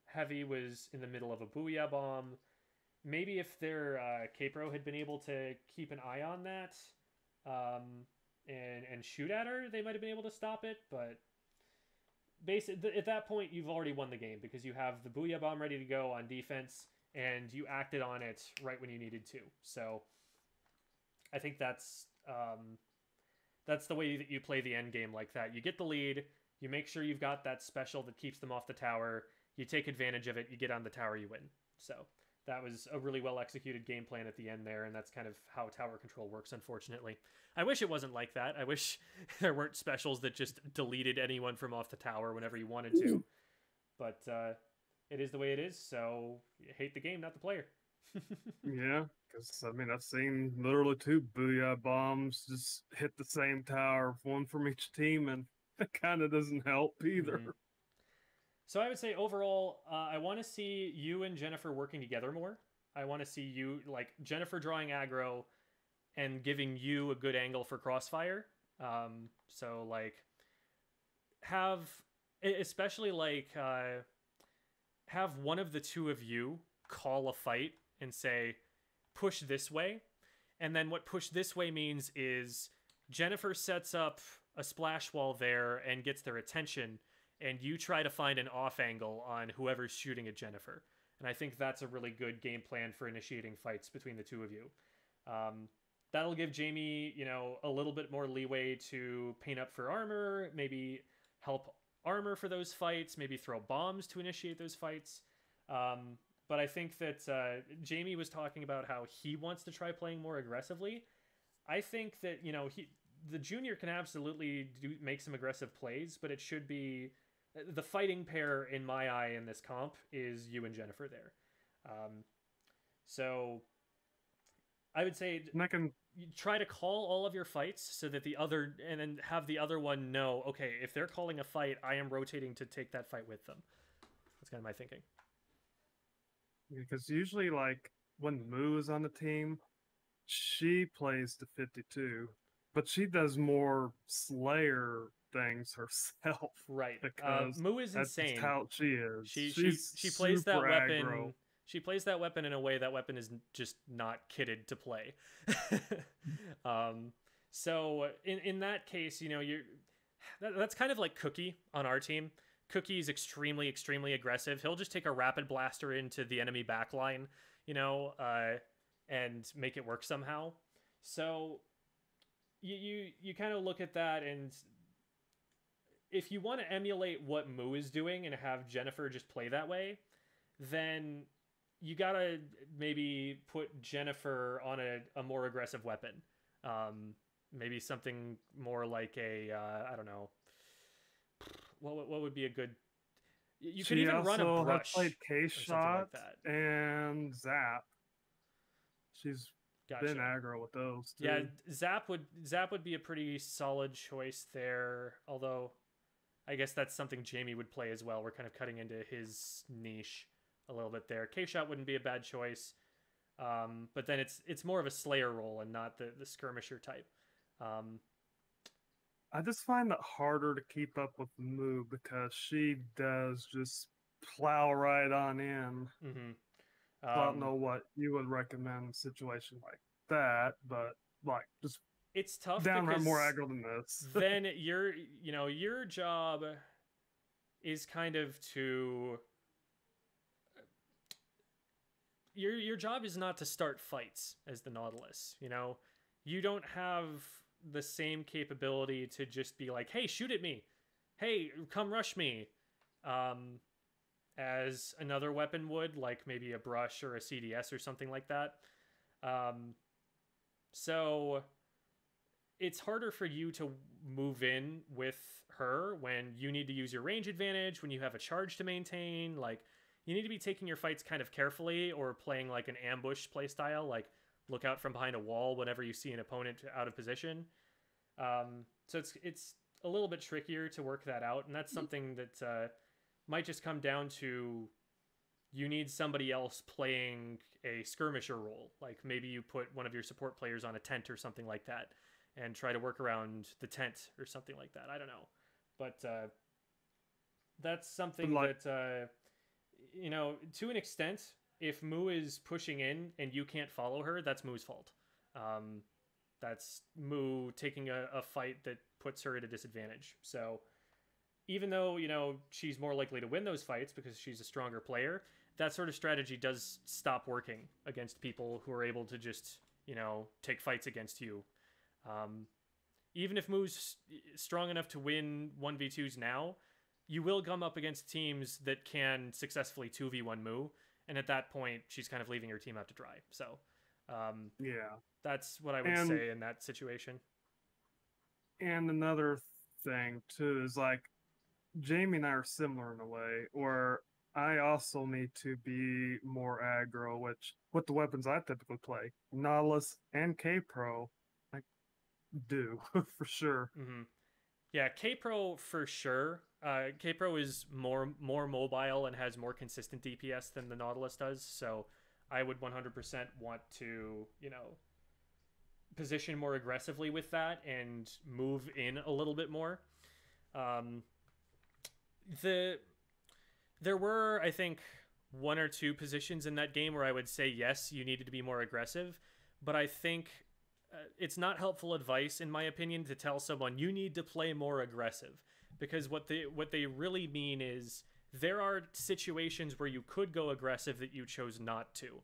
heavy was in the middle of a booyah bomb. Maybe if their K-Pro had been able to keep an eye on that and shoot at her, they might have been able to stop it. But basically, at that point, you've already won the game because you have the booyah bomb ready to go on defense, and you acted on it right when you needed to. So I think that's the way that you play the end game like that. You get the lead, you make sure you've got that special that keeps them off the tower, you take advantage of it, you get on the tower, you win. So that was a really well executed game plan at the end there, and that's kind of how tower control works, unfortunately. I wish it wasn't like that. I wish there weren't specials that just deleted anyone from off the tower whenever you wanted to. But it is the way it is, so you hate the game, not the player. Yeah, because I've seen literally 2 booyah bombs just hit the same tower, 1 from each team, and that kind of doesn't help either. Mm-hmm. So I would say overall, I want to see you and Jennifer working together more. I want to see you like Jennifer drawing aggro and giving you a good angle for crossfire. So like have especially like have one of the two of you call a fight and say push this way, and then what push this way means is Jennifer sets up a splash wall there and gets their attention, and you try to find an off angle on whoever's shooting at Jennifer. And I think that's a really good game plan for initiating fights between the two of you. That'll give Jamie, you know, a little bit more leeway to paint up for armor, maybe help armor for those fights, maybe throw bombs to initiate those fights. But I think that Jamie was talking about how he wants to try playing more aggressively. I think that, you know, the junior can absolutely make some aggressive plays, but it should be the fighting pair in my eye in this comp is you and Jennifer there. So I would say you try to call all of your fights so that and then have the other one know, okay, if they're calling a fight, I am rotating to take that fight with them. That's kind of my thinking. Because usually, like, when Moo is on the team, she plays the 52, but she does more Slayer things herself. Right. Because Moo is that's insane. how she is. She plays that weapon. Aggro. She plays that weapon in a way that weapon is just not kitted to play. So in that case, you know, that's kind of like Cookie on our team. Cookie's extremely, extremely aggressive. He'll just take a rapid blaster into the enemy backline, you know, and make it work somehow. So you kind of look at that, and if you want to emulate what Moo is doing and have Jennifer just play that way, then you gotta maybe put Jennifer on a more aggressive weapon. Maybe something more like a I don't know. What would be a good? You could even run a brush. She also played K-Shot like and Zap. She's been aggro with those too. Yeah, Zap would be a pretty solid choice there. Although, I guess that's something Jamie would play as well. We're kind of cutting into his niche a little bit there. K-Shot wouldn't be a bad choice, but then it's more of a Slayer role and not the skirmisher type. I just find it harder to keep up with Moo because she does just plow right on in. Mm-hmm. I don't know what you would recommend in a situation like that, but like just it's tough. Downright more aggro than this. Then your job is kind of to. Your job is not to start fights as the Nautilus. You know, you don't have the same capability to just be like, hey, shoot at me, hey, come rush me, as another weapon would, like maybe a brush or a CDS or something like that. So it's harder for you to move in with her when you need to use your range advantage, when you have a charge to maintain. Like, you need to be taking your fights kind of carefully, or playing like an ambush playstyle, like look out from behind a wall whenever you see an opponent out of position. So it's a little bit trickier to work that out, and that's something that might just come down to you need somebody else playing a skirmisher role. Like maybe you put one of your support players on a tent or something like that and try to work around the tent or something like that. I don't know. But that's something that, you know, to an extent, if Moo is pushing in and you can't follow her, that's Moo's fault. That's Moo taking a fight that puts her at a disadvantage. So even though, you know, she's more likely to win those fights because she's a stronger player, that sort of strategy does stop working against people who are able to just, you know, take fights against you. Even if Moo's strong enough to win 1v2s now, you will come up against teams that can successfully 2v1 Moo, and at that point, she's kind of leaving her team out to dry. So, yeah, that's what I would say in that situation. And another thing too is like Jamie and I are similar in a way, or I also need to be more aggro, which with the weapons I typically play, Nautilus and K-Pro, I do for sure. Mm-hmm. Yeah, K-Pro for sure. K-Pro is more mobile and has more consistent DPS than the Nautilus does, so I would 100% want to, position more aggressively with that and move in a little bit more. Um, there were, I think, one or two positions in that game where I would say, yes, you needed to be more aggressive, but I think it's not helpful advice, in my opinion, to tell someone you need to play more aggressive, because what they really mean is there are situations where you could go aggressive that you chose not to.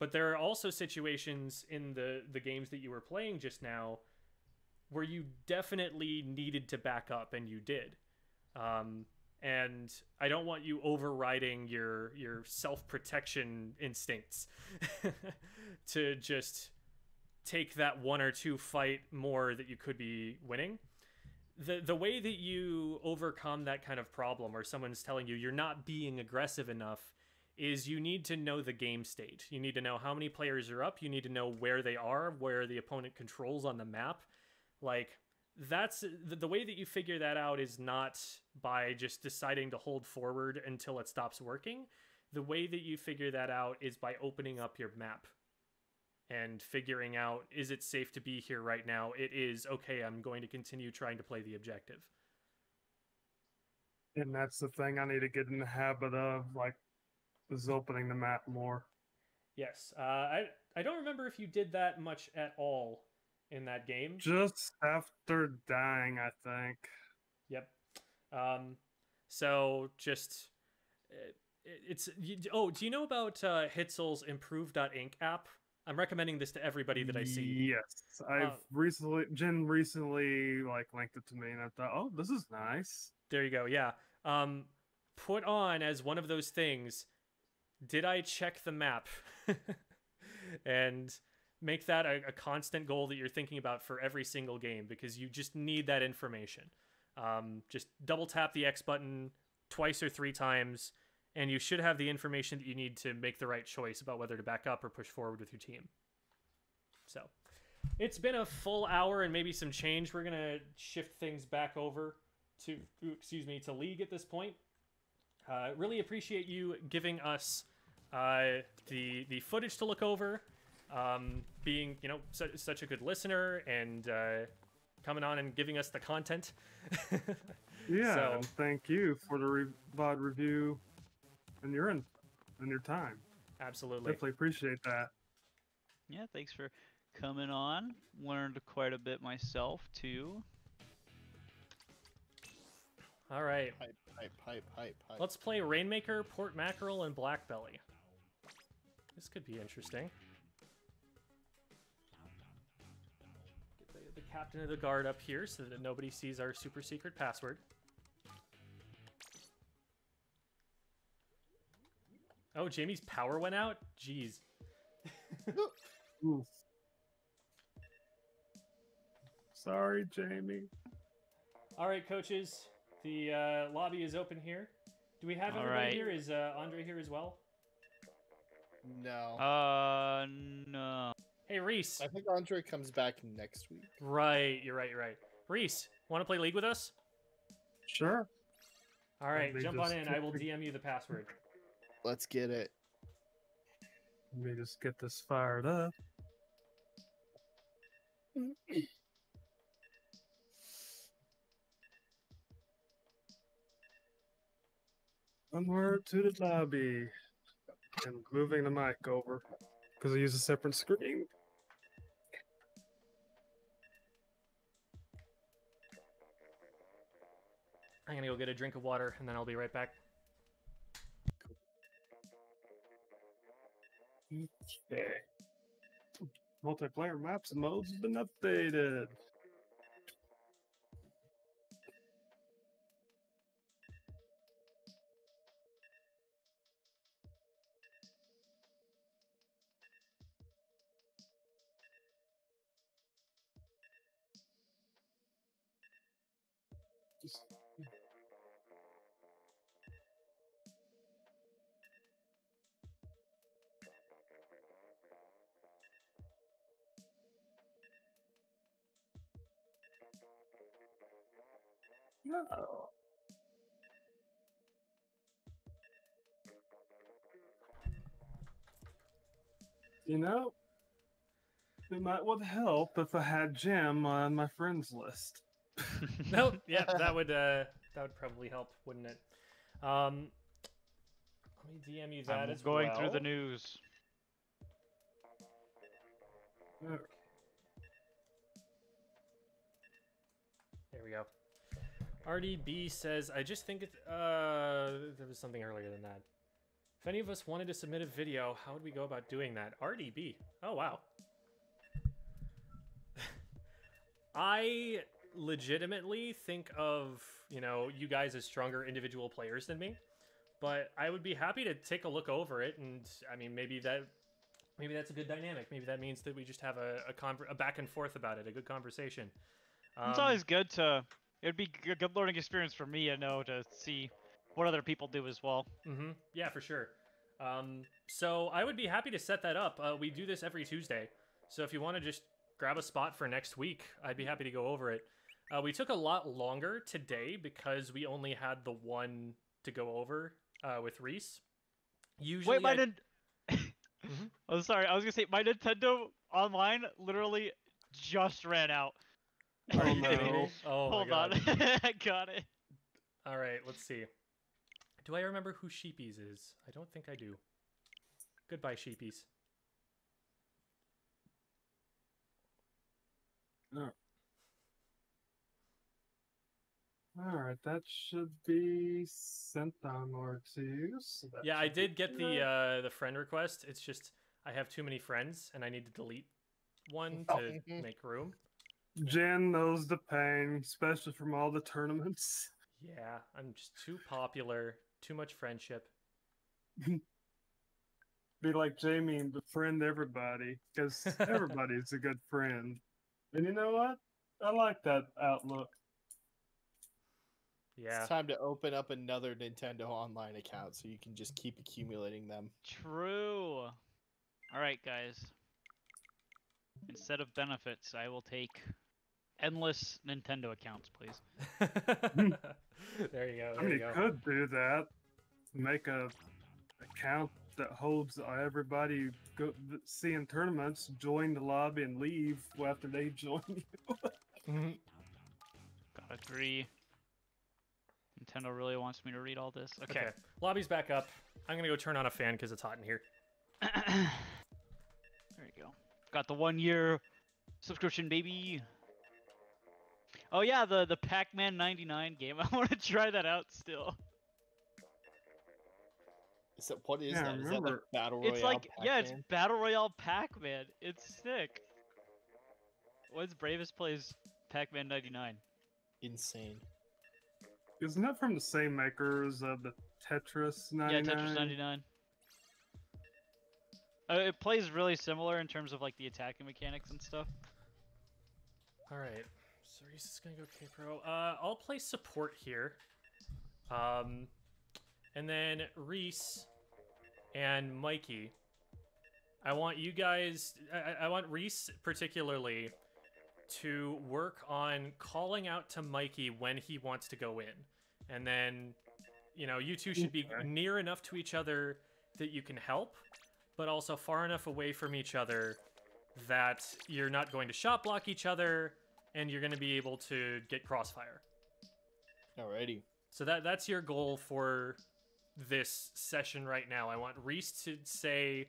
But there are also situations in the games that you were playing just now where you definitely needed to back up, and you did. And I don't want you overriding your self-protection instincts to just take that one or two fight more that you could be winning. The way that you overcome that kind of problem, or someone's telling you you're not being aggressive enough, is you need to know the game state. You need to know how many players are up. You need to know where they are, where the opponent controls on the map. Like, that's the way that you figure that out is not by just deciding to hold forward until it stops working. The way that you figure that out is by opening up your map and figuring out, is it safe to be here right now? It is. Okay, I'm going to continue trying to play the objective. And that's the thing I need to get in the habit of, like, is opening the map more. Yes. I don't remember if you did that much at all in that game. Just after dying, I think. Yep. So just it's do you know about Hitzel's Improve.inc app? I'm recommending this to everybody that I see. Yes, Jen recently like linked it to me, and I thought, oh, this is nice. There you go. Yeah. Put on as one of those things, did I check the map? And make that a constant goal that you're thinking about for every single game, because you just need that information. Just double tap the X button twice or three times, and you should have the information that you need to make the right choice about whether to back up or push forward with your team. So, it's been a full hour and maybe some change. We're going to shift things back over to, to League at this point. Really appreciate you giving us the footage to look over, being, such a good listener, and coming on and giving us the content. Yeah, So, and thank you for the VOD review and your time. absolutely. Definitely appreciate that. Yeah, thanks for coming on. Learned quite a bit myself too. All right. Hype. Let's play Rainmaker, Port Mackerel, and Black Belly. This could be interesting. Get the captain of the guard up here so that nobody sees our super secret password. Oh, Jamie's power went out? Jeez. Oof. Sorry, Jamie. All right, coaches. The lobby is open here. Do we have All everybody right. here? Is Andre here as well? No. No. Hey, Reese. I think Andre comes back next week. Right, you're right. Reese, want to play League with us? Sure. All right, Let me jump on just in. I will DM you the password. Let's get it. Let me just get this fired up. Onward to the lobby. And moving the mic over because I use a separate screen. I'm gonna go get a drink of water, and then I'll be right back. Okay. Multiplayer maps and modes have been updated. No. You know, it might would help if I had Jim on my friends list. Nope. Yeah, that would probably help, wouldn't it? Let me DM you that I'm as going well. through the news. Uh, There we go. RDB says, I just think there was something earlier than that. If any of us wanted to submit a video, how would we go about doing that? RDB. Oh, wow. I legitimately think of, you guys as stronger individual players than me, but I would be happy to take a look over it, and I mean, maybe that's a good dynamic. Maybe that means that we just have a back and forth about it, a good conversation. It's always good to. It'd be a good learning experience for me, to see what other people do as well. Mm-hmm. Yeah, for sure. So I would be happy to set that up. We do this every Tuesday, so if you want to just grab a spot for next week, I'd be happy to go over it. We took a lot longer today because we only had the one to go over with Reese. Usually, Wait, mm-hmm. Oh, sorry. I was gonna say my Nintendo Online literally just ran out. Are you kidding no. me? Oh Hold my god. on. I got it. All right, let's see. Do I remember who Sheepies is? I don't think I do. Goodbye, Sheepies. no. All right, that should be sent onward to you. So that Yeah, I should be did get good. the friend request. It's just I have too many friends and I need to delete one Oh. to make room. Jen knows the pain, especially from all the tournaments. Yeah, I'm just too popular. Too much friendship. Be like Jamie and befriend everybody, because everybody's a good friend. And you know what? I like that outlook. Yeah. It's time to open up another Nintendo Online account so you can just keep accumulating them. True. All right, guys. Instead of benefits, I will take endless Nintendo accounts, please. There you go. I There mean, you you go. could do that. Make a account that holds everybody seeing tournaments, join the lobby and leave after they join you. Mhm. Gotta agree. Nintendo really wants me to read all this. Okay. Lobby's back up. I'm gonna go turn on a fan because it's hot in here. There you go. Got the 1-year subscription, baby. Oh yeah, the Pac-Man 99 game. I want to try that out still. So what is Yeah, I that? Is that like remember- Battle Royale? It's like yeah, it's Pac-Man? Battle Royale Pac-Man. It's sick. What's Bravous plays Pac-Man 99? Insane. Isn't that from the same makers of the Tetris 99? Yeah, Tetris 99. It plays really similar in terms of like the attacking mechanics and stuff. All right. So Reese is gonna go K-Pro. I'll play support here. And then Reese and Mikey. I want you guys. I want Reese particularly to work on calling out to Mikey when he wants to go in, and then you two should be Okay. near enough to each other that you can help, but also far enough away from each other that you're not going to shot block each other and you're going to be able to get crossfire. Alrighty. So that's your goal for this session right now. I want Reese to say,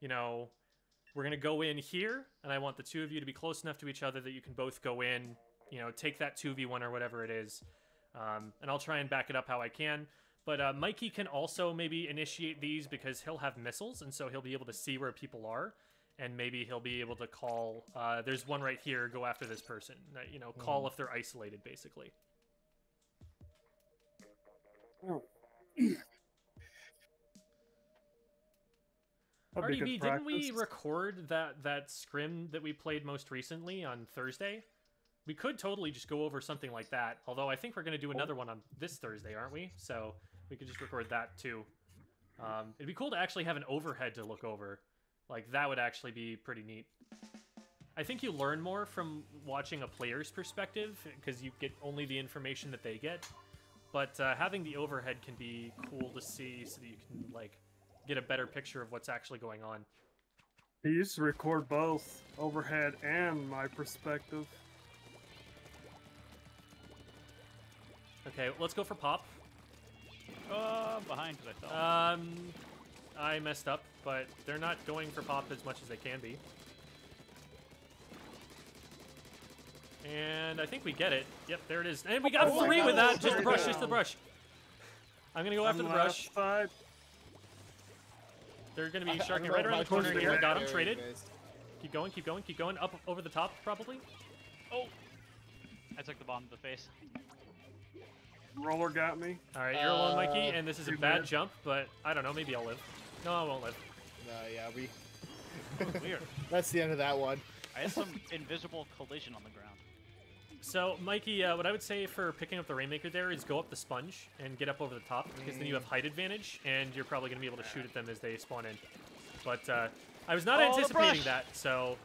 we're going to go in here, and I want the two of you to be close enough to each other that you can both go in, take that 2v1 or whatever it is. And I'll try and back it up how I can. But Mikey can also maybe initiate these because he'll have missiles, and so he'll be able to see where people are, and maybe he'll be able to call, there's one right here, go after this person. Call if they're isolated, basically. Oh. That'd be RDB, good didn't we practice. record that scrim that we played most recently on Thursday? We could totally just go over something like that, although I think we're going to do another one on this Thursday, aren't we? So we could just record that too. It'd be cool to actually have an overhead to look over. Like, that would actually be pretty neat. I think you learn more from watching a player's perspective, because you get only the information that they get. But having the overhead can be cool to see so that you can, get a better picture of what's actually going on. He used to record both overhead and my perspective. Okay, let's go for pop. I'm behind because I fell. I messed up, but they're not going for pop as much as they can be. And I think we get it. Yep, there it is. And we got Oh, 3 I with got that. Just the it. brush, just the brush. I'm gonna go after the On brush. left side. They're gonna be I sharking don't right know around the if I corner pushed here. it Got him, back traded. there, guys. Keep going, keep going, keep going. Up over the top, probably. Oh! I took the bomb to the face. Roller got me. All right, you're alone, Mikey, Uh, and this is a too bad bad. jump, but I don't know. Maybe I'll live. No, I won't live. No, yeah, we. Weird. That's the end of that one. I had some invisible collision on the ground. So, Mikey, what I would say for picking up the Rainmaker there is go up the sponge and get up over the top, because then you have height advantage, and you're probably going to be able to shoot at them as they spawn in. But I was not Oh, the anticipating brush! that, so...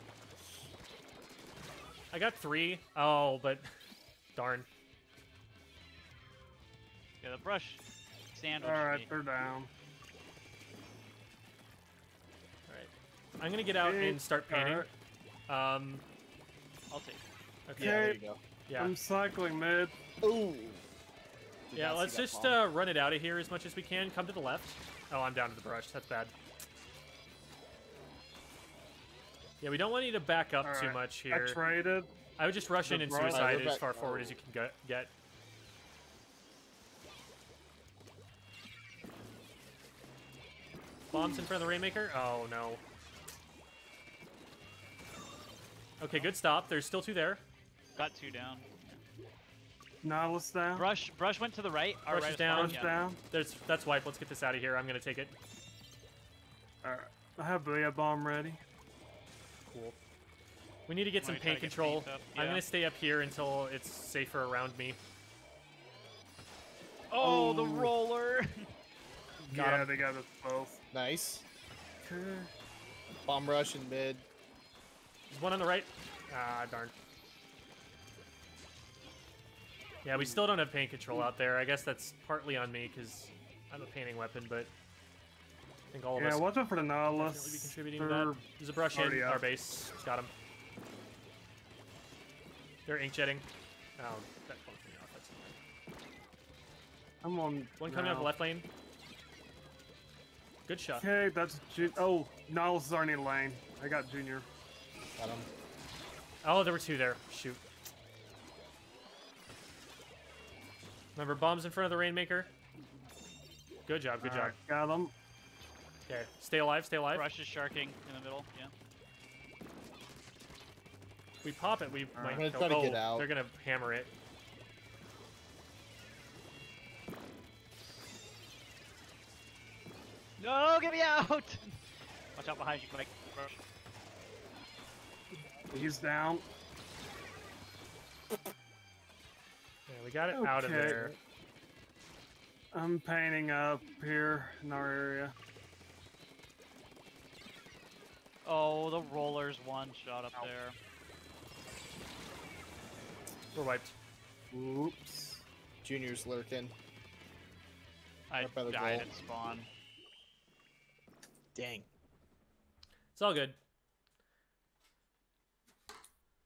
I got 3. Oh, but... Darn. Yeah, the brush sandwiched Alright, me. they're down. Alright. I'm going to get out and start painting. Alright. I'll take it. Okay. Yeah, there you go. Yeah. I'm cycling mid. Ooh. Did Yeah, not see let's that just bomb. run it out of here as much as we can. Come to the left. Oh, I'm down to the brush. That's bad. Yeah, we don't want you to back up too Alright, much I here. traded. I would just rush in The and brush. suicide we're as back- far forward oh. as you can get. Bombs in front of the Rainmaker? Oh, no. Okay, good stop. There's still 2 there. Got 2 down. Nautilus down. Brush went to the right. Our Brush right is is down. fine, Brush yeah. down. That's wipe. Let's get this out of here. I'm going to take it. Alright. I have the bomb ready. Cool. We need to get some Want me to try paint to get control. paint up? I'm Yeah. going to stay up here until it's safer around me. Oh, the Oh. roller! Got Yeah, him. they got us both. Nice. Okay. Bomb rush in mid. There's one on the right. Ah, darn. Yeah, we still don't have paint control out there. I guess that's partly on me because I'm a painting weapon, but I think all of Yeah, us watch out for the definitely be Nautilus. contributing to They're that. There's a brush in already our up. base. Got him. They're ink jetting. Oh, that bumped me off. That's annoying. I'm on. One coming out of now. the left lane. Good shot. Okay, that's oh, Nautilus is already in lane. I got Junior. Got him. Oh, there were 2 there. Shoot. Remember, bombs in front of the Rainmaker. Good job, good job. Alright, got him. Okay, stay alive, stay alive. Brush is sharking in the middle. Yeah. We pop it, we might I'm gonna kill. try to Oh, get out. they're gonna hammer it. No, get me out! Watch out behind you, Mike. Brush. He's down. Yeah, we got it out of Okay. there. I'm painting up here in our area. Oh, the roller's one shot up there. We're wiped. Oops. Junior's lurking. I Right by the died goal. at spawn. Dang. It's all good.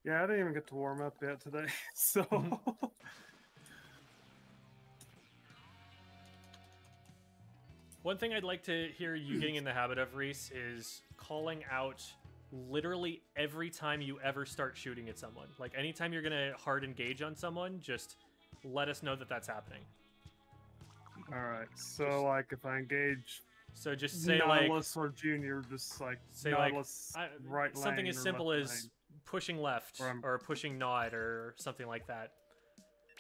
Yeah, I didn't even get to warm up yet today, so. One thing I'd like to hear you getting in the habit of, Reese, is calling out literally every time you ever start shooting at someone. Like, anytime you're gonna hard engage on someone, just let us know that that's happening. Alright, so like if I engage So just say, like, Nautilus or Junior, just like say, like, Nautilus I, right something lane as or simple left as pushing left Or I'm- or pushing nod or something like that.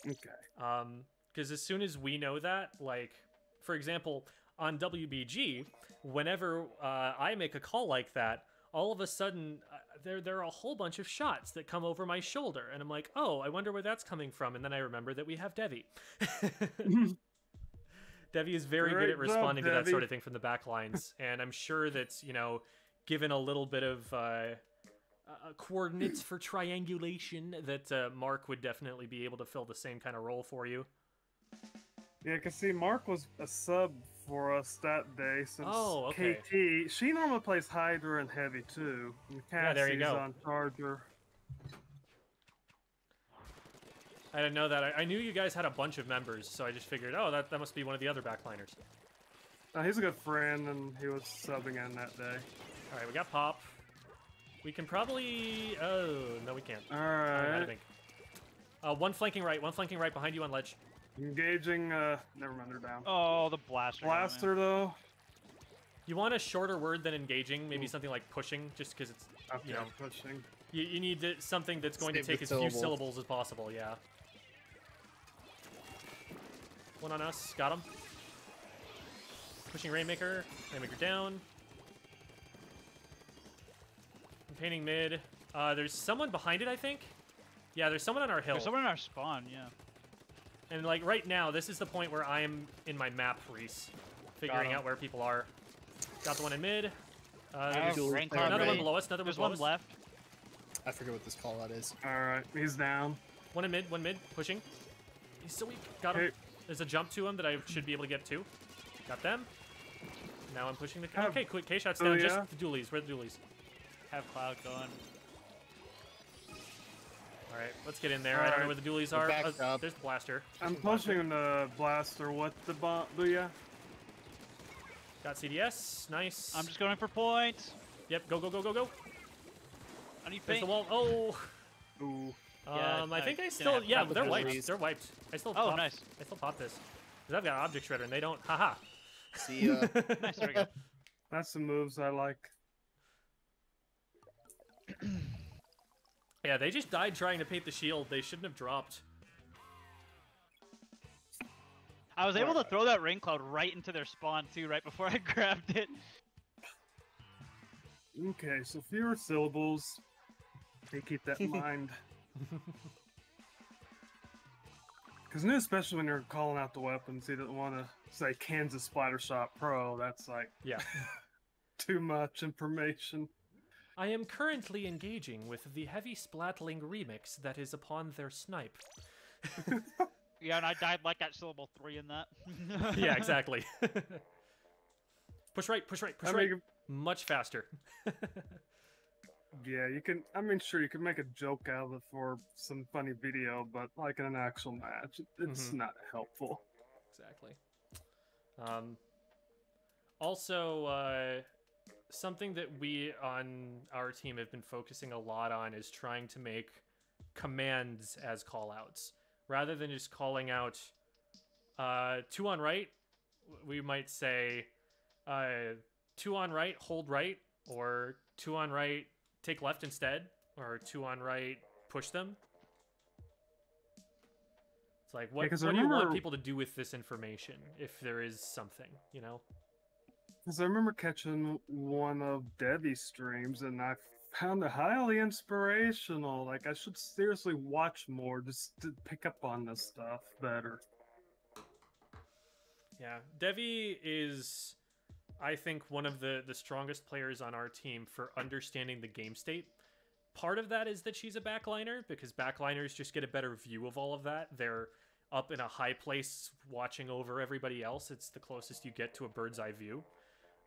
lane. Okay. Because as soon as we know that, like, for example, on WBG, whenever I make a call like that, all of a sudden there are a whole bunch of shots that come over my shoulder, and I'm like, oh, I wonder where that's coming from, and then I remember that we have Devi. Devi is very good Great at job, responding to that Devi. sort of thing from the back lines, and I'm sure that, you know, given a little bit of coordinates for triangulation, that Mark would definitely be able to fill the same kind of role for you. Yeah, cause see, Mark was a sub for us that day since Oh, okay. KT. She normally plays Hydra and Heavy too. And Yeah, there you Cassie's go. on Charger. I didn't know that. I knew you guys had a bunch of members, so I just figured, oh, that must be one of the other backliners. He's a good friend, and he was subbing in that day. All right, we got Pop. We can probably... Oh, no, we can't. All I'm out right. of ink. One flanking right behind you on ledge. Engaging. Never mind, they're down. Oh, the blaster. Blaster though. You want a shorter word than engaging, maybe something like pushing, just because it's, Okay, you know, pushing. you need something that's going Save to take the as few syllables. syllables as possible, yeah. One on us, got him. Pushing Rainmaker down. I'm painting mid. There's someone behind it, I think. Yeah, there's someone on our hill. There's someone in our spawn, yeah. And like right now, this is the point where I am in my map Reese, figuring him. out where people are. Got the one in mid. I There's have Dual rank player cloud another one ready. below us. Another There's one one below us. left. I forget what this call out is. All right, he's down. One in mid. One mid. Pushing. He's so weak. Got him. Hey. There's a jump to him that I should be able to get to. Got them. Now I'm pushing the. Have- Okay, quick. K-shot's Oh, down. yeah? Just the dualies. Where are the dualies? Have cloud going. All right, let's get in there. I don't know where Alright. the dualies We're are. backed up. There's the blaster. I'm pushing the blaster. What the booyah? Got CDS. Nice. I'm just going for points. Yep. Go. Go. Go. Go. Go. I need There's pink. the wall. Oh. Ooh. Yeah, I think I didn't still. have Yeah, time with they're the wiped. dualies. They're wiped. I still. Oh, pop, nice. I still pop this. Cause I've got object shredder and they don't. Haha. See ya. Nice, there we go. That's the moves I like. Yeah, they just died trying to paint the shield. They shouldn't have dropped. I was able to throw that rain cloud right into their spawn too, right before I grabbed it. Okay, so fewer syllables. Hey, keep that in mind. Because especially when you're calling out the weapons, you don't want to say Kansas Splatter Shot Pro. That's like Yeah. too much information. I am currently engaging with the heavy splatling remix that is upon their snipe. Yeah, and I died like at syllable 3 in that. Yeah, exactly. Push right, push right, push I right. mean, Much faster. yeah, you can. I mean, sure, you can make a joke out of it for some funny video, but like in an actual match, it's Mhm. not helpful. Exactly. Also, something that we on our team have been focusing a lot on is trying to make commands as callouts. Rather than just calling out 2 on right, we might say 2 on right, hold right, or 2 on right, take left instead, or 2 on right, push them. It's like, what, 'cause I what do you want remember- people to do with this information, if there is something, you know? Because I remember catching one of Debbie's streams, and I found it highly inspirational. Like, I should seriously watch more just to pick up on this stuff better. Yeah, Devi is, I think, one of the strongest players on our team for understanding the game state. Part of that is that she's a backliner, because backliners just get a better view of all of that. They're up in a high place watching over everybody else. It's the closest you get to a bird's eye view.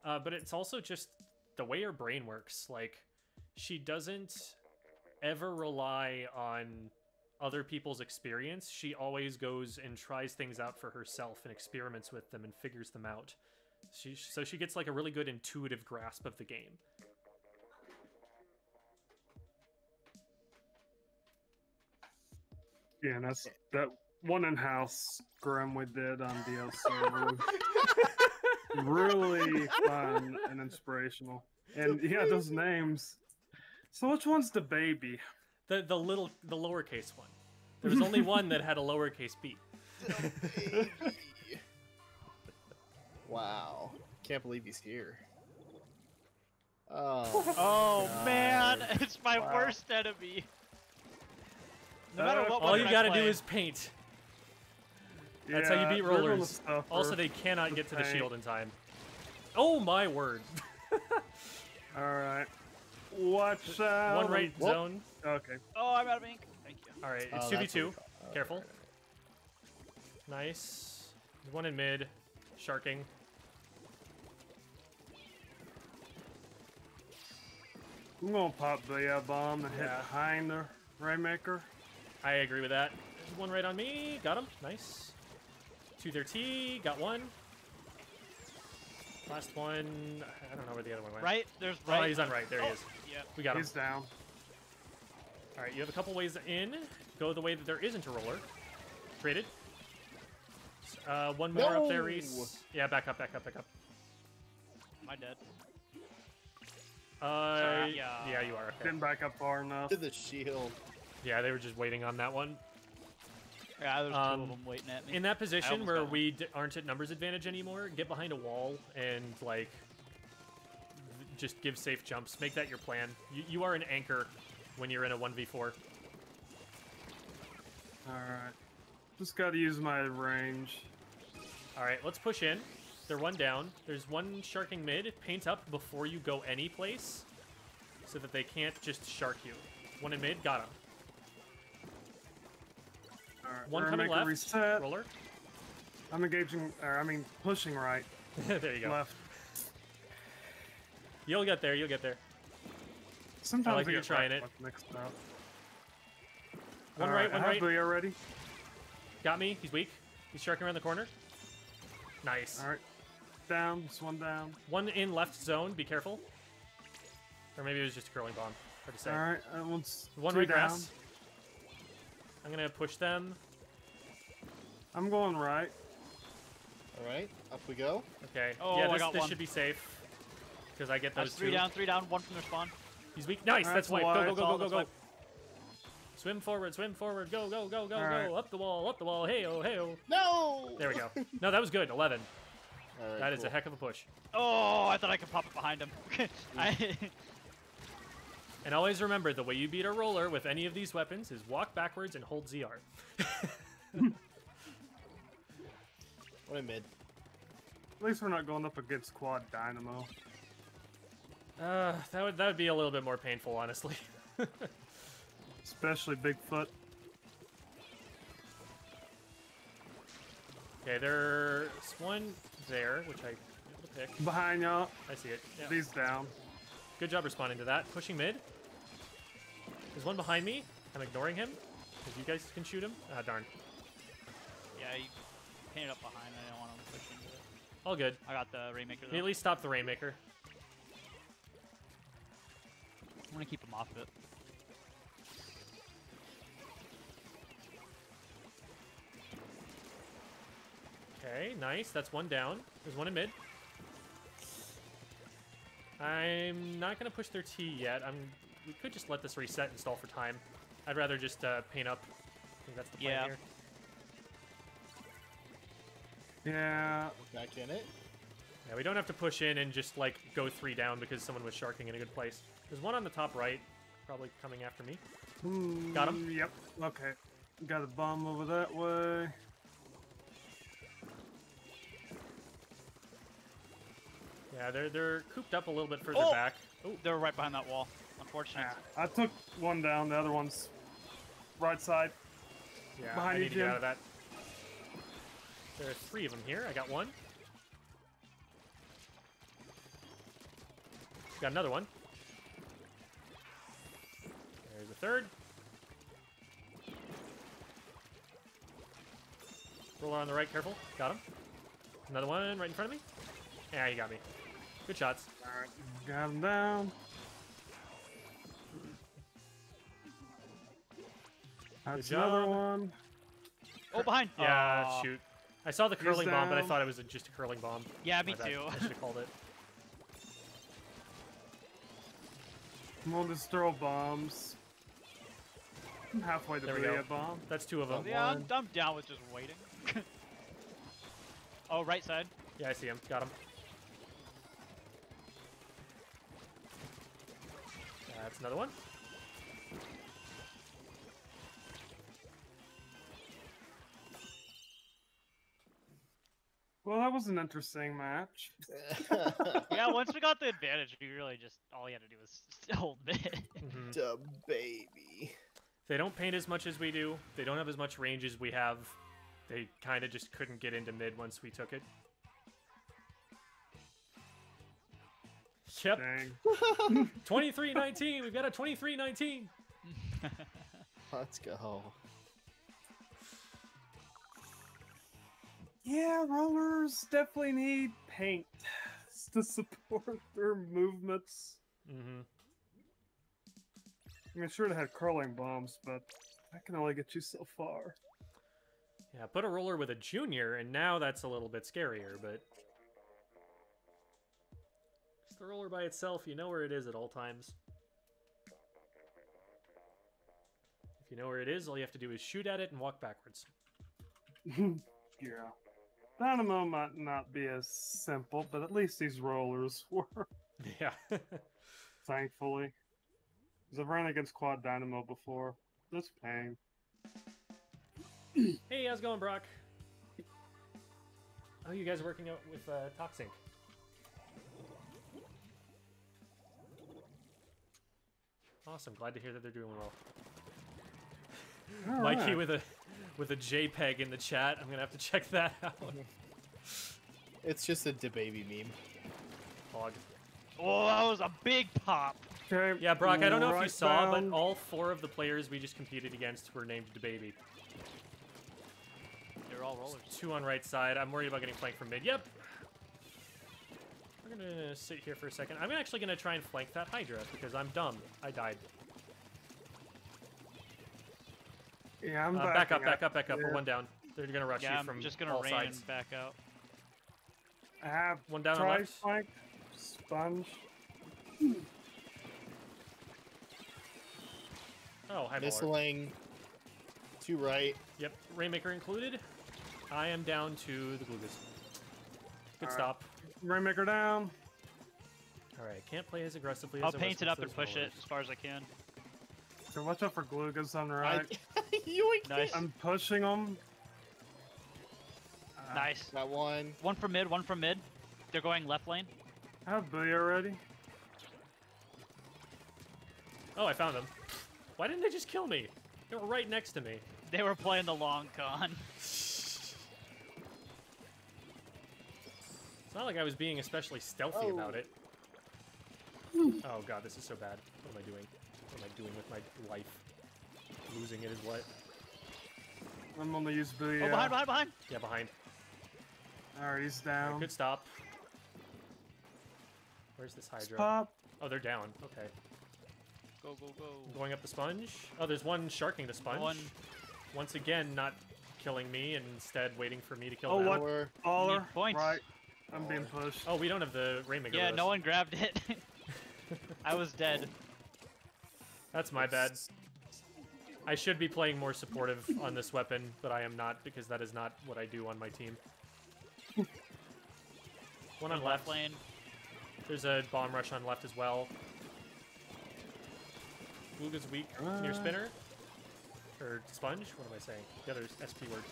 But it's also just the way her brain works. Like, she doesn't ever rely on other people's experience. She always goes and tries things out for herself and experiments with them and figures them out. So she gets like a really good intuitive grasp of the game. Yeah, and that's that one in-house scrim we did on DL server. Really fun and inspirational. And yeah, those names. So which one's the baby? The lowercase one. There was only one that had a lowercase b. Wow. Can't believe he's here. Oh. Oh God. man, it's my Wow. worst enemy. No matter what All weapon you I gotta do play. is paint. That's how you beat they're gonna rollers. suffer. Also, they cannot get to the paint. shield in time. Oh my word. Alright. Watch out. One right Whoop. zone. Okay. Oh, I'm out of ink. Thank you. All right, it's Oh, that's what 2v2. we call- oh, Careful. right. Nice. There's one in mid. Sharking. I'm gonna pop the bomb and hit Yeah. behind the Rainmaker. I agree with that. There's one right on me. Got him. Nice. 230. Got one. Last one. I don't know where the other one went. Right? There's Oh, right. he's on right. There he is. Yeah. We got him. He's down. All right, you have a couple ways in. Go the way that there isn't a roller. Traded. One more up there, No! Reese. Yeah, back up, back up, back up. Am I dead? Yeah, you are. Okay. Didn't back up far enough. To the shield. Yeah, they were just waiting on that one. Yeah, there's two Um, of them waiting at me. In that position almost where got one. we aren't at numbers advantage anymore, get behind a wall and, like, just give safe jumps. Make that your plan. You are an anchor when you're in a 1v4. Alright. Just gotta use my range. All right, let's push in. They're one down. There's one sharking mid. Paint up before you go any place so that they can't just shark you. One in mid, got him. Alright. One we're coming gonna make left. a reset. Roller. I'm engaging, or I mean, pushing right. There you go. Left. You'll get there. You'll get there. Sometimes like I you're get trying right it. left mixed up. One Alright, right, one I have right. Booyah already. Got me. He's weak. He's sharking around the corner. Nice. Alright. Down. Just one down. One in left zone. Be careful. Or maybe it was just a curling bomb. Hard to say. Alright. One's One two right down. grass. I'm gonna push them. I'm going right. Alright, up we go. Okay. Oh, yeah, I this, got this one. should be safe. Because I get That's those three two. down, one from their spawn. He's weak. Nice. Alright, That's why. that's Go, why. go, go, go, That's go, all, go. Swim forward. Swim forward. Go, go, go, go, Alright. go. Up the wall. Up the wall. Hey-oh, hey-oh. No! There we go. No, that was good. 11. Alright, That is cool. a heck of a push. Oh, I thought I could pop it behind him. And always remember, the way you beat a roller with any of these weapons is walk backwards and hold ZR. One in mid. At least we're not going up against Quad Dynamo. That would be a little bit more painful, honestly. Especially Bigfoot. Okay, there's one there, which I have to pick. Behind y'all. I see it. Yeah. He's down. Good job responding to that. Pushing mid. There's one behind me. I'm ignoring him. Because you guys can shoot him. Ah, darn. Yeah, you painted up behind. I didn't want to push into it. All good. I got the Rainmaker You though. at least stop the Rainmaker. I'm gonna keep him off of it. Okay, nice. That's one down. There's one in mid. I'm not going to push their T yet. We could just let this reset and stall for time. I'd rather just paint up. I think that's the plan Yeah. here. Yeah. Back in it. Yeah, we don't have to push in and just, like, go 3 down because someone was sharking in a good place. There's one on the top right, probably coming after me. Got him? Yep. Okay. Got a bomb over that way. Yeah, they're cooped up a little bit further Oh! back. Oh, They're right behind that wall. Unfortunate. Yeah. I took one down. The other one's right side. yeah, Behind I you, need to get Jim. out of that. There are 3 of them here. I got one. Got another one. There's a third. Roller on the right, careful. Got him. Another one right in front of me. Yeah, he got me. Good shots. Alright. Got him down. That's Good another job. one. Oh, behind. Yeah, Aw. shoot. I saw the He's curling bomb, but I down. thought it was just a curling bomb. Yeah, me My bad. too. I should have called it. We'll just throw bombs. I'm halfway to There we go. a bomb. That's 2 of them. Yeah, One. I'm down with just waiting. Oh, right side. Yeah, I see him. Got him. That's another one. Well, that was an interesting match. Yeah, once we got the advantage, we really just all you had to do was hold mid. Mhm. Duh, baby. They don't paint as much as we do. They don't have as much range as we have. They kind of just couldn't get into mid once we took it. Yep. Dang. 23-19. We've got a 23-19. Let's go. Yeah, rollers definitely need paint to support their movements. Mm-hmm. I mean, sure, they had curling bombs, but that can only get you so far. Yeah, put a roller with a junior, and now that's a little bit scarier, but... Just the roller by itself, you know where it is at all times. If you know where it is, all you have to do is shoot at it and walk backwards. Yeah. Dynamo might not be as simple, but at least these rollers were, Yeah. thankfully. Because I've run against quad dynamo before. That's pain. Hey, how's it going, Brock? Oh, you guys are working out with Toxink. Awesome, glad to hear that they're doing well. All Mikey right. with a JPEG in the chat. I'm gonna have to check that out. It's just a DeBaby meme. Hog. Oh, that was a big pop. Okay, Yeah, Brock, I don't know if you right saw, bound. but all 4 of the players we just competed against were named DeBaby. They're all rollers. 2 on right side. I'm worried about getting flanked from mid. Yep. We're gonna sit here for a second. I'm actually gonna try and flank that Hydra because I'm dumb. I died. Yeah, I'm Back up, backing back up, back up. Yeah. We're 1 down. They're gonna rush Yeah, you I'm from just gonna all rain sides. and back out. I have 1 down on tri left. flank, sponge. Oh, hi, Baller. Missiling. 2 right. Yep, Rainmaker included. I am down to the Glugas. Good Alright. stop. Rainmaker down. Alright, can't play as aggressively I'll as I paint was it up with and those push it rollers. as far as I can. So watch out for Glugas on the right. Yoink! Nice. I'm pushing them. Nice. Got one. One from mid, one from mid. They're going left lane. I have Booyah already. Oh, I found them. Why didn't they just kill me? They were right next to me. They were playing the long con. It's not like I was being especially stealthy Oh. about it. Oh god, this is so bad. What am I doing? What am I doing with my life? Losing it is what? I'm gonna use Booyah. Oh, behind, behind, behind! Yeah, behind. Alright, he's Alright, down. good stop. Where's this Hydra? Pop. Oh, they're down. Okay. Go, go, go. Going up the sponge. Oh, there's one sharking the sponge. One. Once again, not killing me and instead waiting for me to kill Oh, them. what? Or Baller. Need points. Right. I'm being pushed. Oh, we don't have the Rainmaker Yeah, with no us. one grabbed it. I was dead. That's my bad. I should be playing more supportive on this weapon, but I am not because that is not what I do on my team. One on left. lane. There's a bomb rush on left as well. Luga's weak near spinner. Or sponge? What am I saying? The other SP word.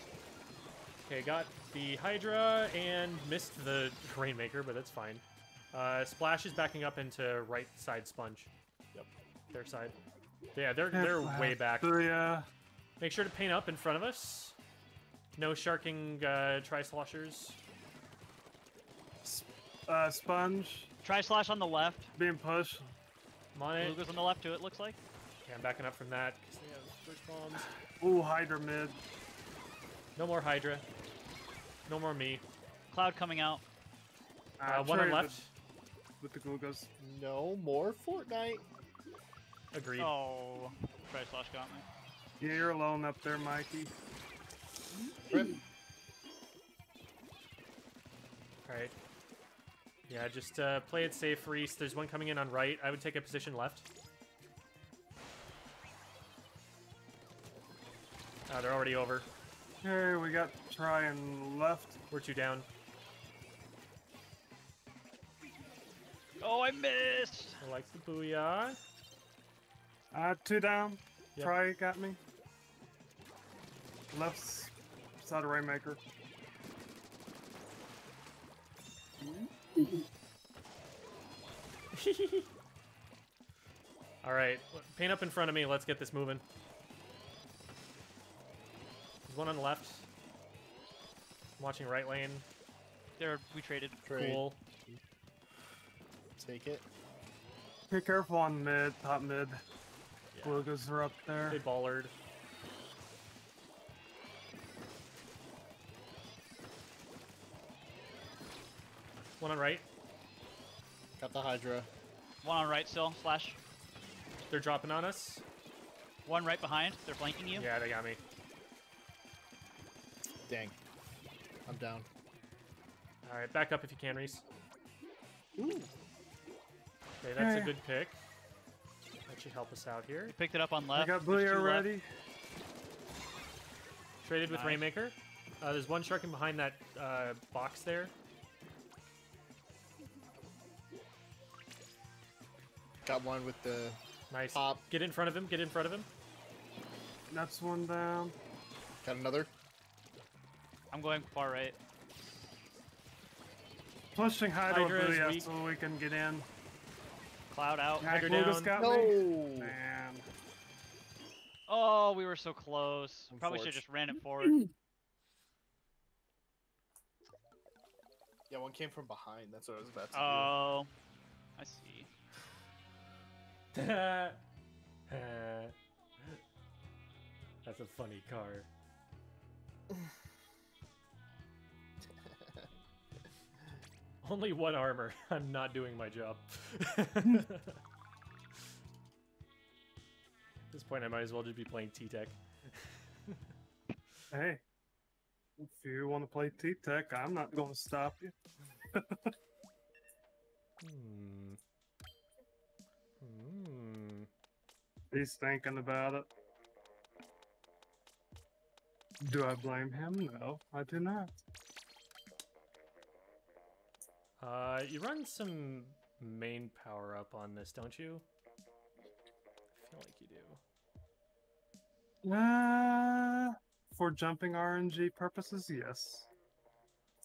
Okay, got the Hydra and missed the Rainmaker, but that's fine. Splash is backing up into right side sponge. Yep. Their side. Yeah, they're way back. Booyah. Make sure to paint up in front of us. No sharking tri-sloshers. Sponge. Try slash on the left. Being pushed. I'm on it. Luga's on the left too, it looks like. Okay, I'm backing up from that because they have first bombs. Ooh, Hydra mid. No more Hydra. No more me. Cloud coming out. One on traded left. With the Glugas. no more Fortnite. Agreed. Oh, try slash got me. Yeah, you're alone up there, Mikey. Rip. Alright. Yeah, just play it safe, Reese. There's one coming in on right. I would take a position left. They're already over. Hey, we got trying left. We're 2 down. Oh, I missed! I like the booyah. 2 down. Yep. Try got me. Left side of Rainmaker. Alright, paint up in front of me. Let's get this moving. There's one on the left. I'm watching right lane. We traded. Trade. Cool. take it. Be careful on mid, top mid. Yeah. Glugas are up there. They ballard. One on right. Got the Hydra. One on right still, slash. They're dropping on us. One right behind. They're flanking you. Yeah, they got me. Dang. I'm down. All right, back up if you can, Reese. Ooh. Okay, that's a good pick. That should help us out here. You picked it up on I left. got There's Booyah two left. ready. Traded with Nice. Rainmaker. There's one sharking behind that box there. Got one with the Nice. pop. Get in front of him. Get in front of him. That's one down. Got another. I'm going far right. Pushing Hydra Hydra is Booyah weak. so we can get in. Cloud out. Yeah, Hydra Glugas down. got me. No. Man. Oh, we were so close. Probably should have just ran it forward. Yeah, one came from behind. That's what I was about to Oh, I see. That's a funny car. Only one armor. I'm not doing my job. At this point, I might as well just be playing T-Tech. Hey, if you want to play T-Tech, I'm not going to stop you. He's thinking about it. Do I blame him? No, I do not. You run some main power up on this, don't you? I feel like you do. For jumping RNG purposes, yes.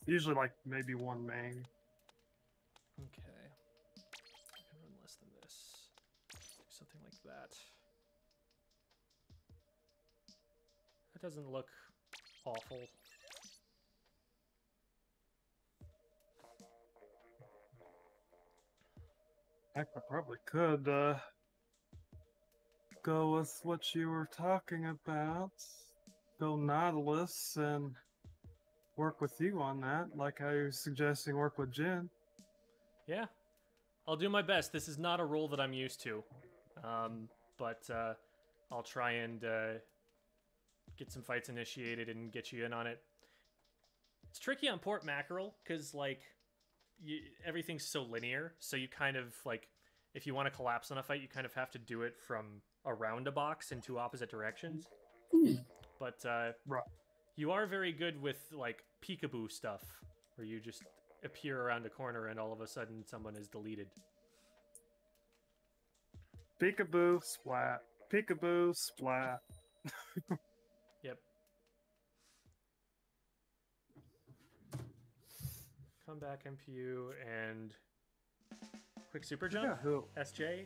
Usually like maybe one main. Okay. I can run less than this. Do something like that. That doesn't look awful. Heck, I probably could go with what you were talking about. Go Nautilus and work with you on that, like how you're suggesting work with Jin. Yeah. I'll do my best. This is not a role that I'm used to. But I'll try and get some fights initiated and get you in on it. It's tricky on Port Mackerel, because, like, everything's so linear, so you kind of, like, if you want to collapse on a fight, you kind of have to do it from around a box in two opposite directions. But Right. you are very good with, like, peekaboo stuff, where you just appear around a corner and all of a sudden someone is deleted. Peekaboo, splat. Peekaboo, splat. Yep. Comeback MPU and quick super jump. Yeah, who? SJ.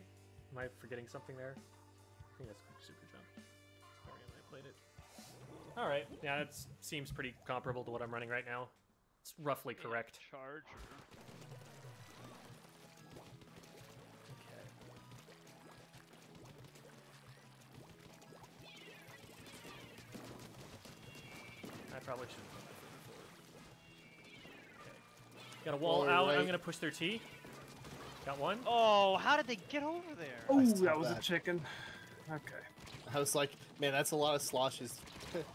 Am I forgetting something there? I think that's quick super jump. Sorry, I might have played it. All right. Yeah, that seems pretty comparable to what I'm running right now. It's roughly correct. Charger. Okay. I probably should have done that before. Okay. Got a wall Forward out. right. I'm gonna push their T. Got one. Oh, how did they get over there? Oh, I saw that was a that. chicken. Okay. I was like, man, that's a lot of sloshes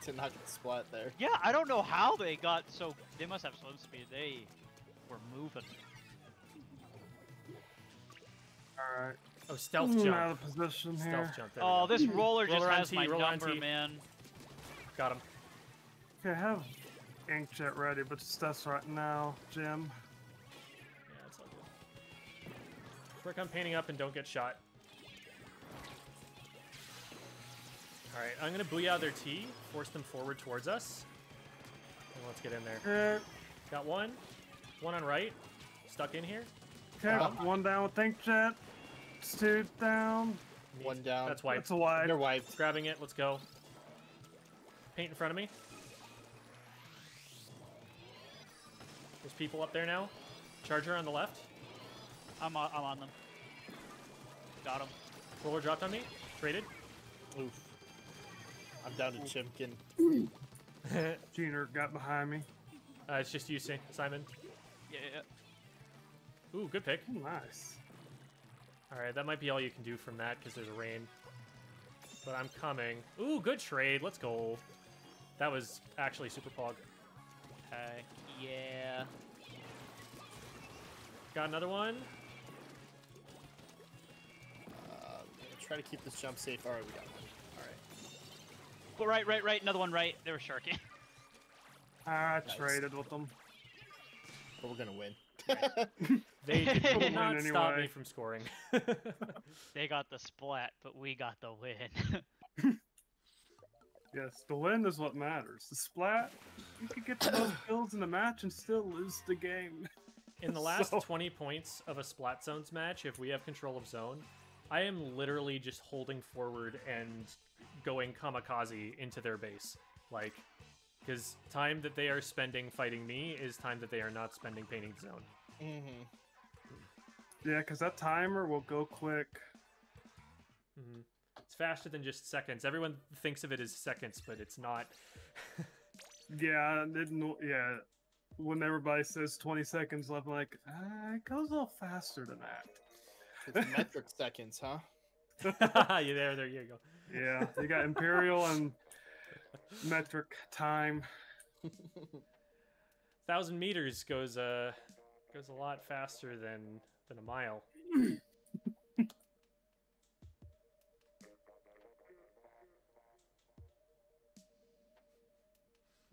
to not get the splat there. Yeah, I don't know how they got so. They must have swim speed. They were moving. Alright. Oh, stealth Out jump. of position here. Stealth jump. There we Oh, go. this roller just Roller on has T, my roller on number, T. man. Got him. Okay, I have Inkjet ready, but just us right now, Jim. Yeah, it's all good. Work on painting up and don't get shot. Alright, I'm gonna booyah their T, force them forward towards us. And let's get in there. Got one. One on right. Stuck in here. Okay, one down with Inkjet. Two down. One down. That's wiped. That's a wide. They're wiped. Grabbing it, let's go. Paint in front of me. There's people up there now. Charger on the left. I'm on them. Got him. Roller dropped on me. Traded. Oof. I'm down to Chimkin. Junior got behind me. It's just you, Simon. Yeah. Ooh, good pick. Ooh, nice. Alright, that might be all you can do from that because there's a rain. But I'm coming. Ooh, good trade. Let's go. That was actually super pog. Okay. Yeah. Got another one. Gonna try to keep this jump safe. Alright, we got one. Alright. Well, right. Another one right. They were sharking. I Nice. traded with them. But we're gonna win. They did Win not stop me anyway. from scoring. They got the splat, but we got the win. Yes, the win is what matters. The splat, you could get the most kills in the match and still lose the game. In the last So- 20 points of a Splat Zones match, if we have control of zone, I am literally just holding forward and going kamikaze into their base. Like, because time that they are spending fighting me is time that they are not spending painting the zone. Mm-hmm. Yeah, because that timer will go quick. Mhm. It's faster than just seconds. Everyone thinks of it as seconds, but it's not. Yeah, yeah. When everybody says 20 seconds left, I'm like, it goes a little faster than that. It's metric seconds, huh? You there you go. Yeah, you got Imperial and metric time. 1,000 meters goes a lot faster than a mile.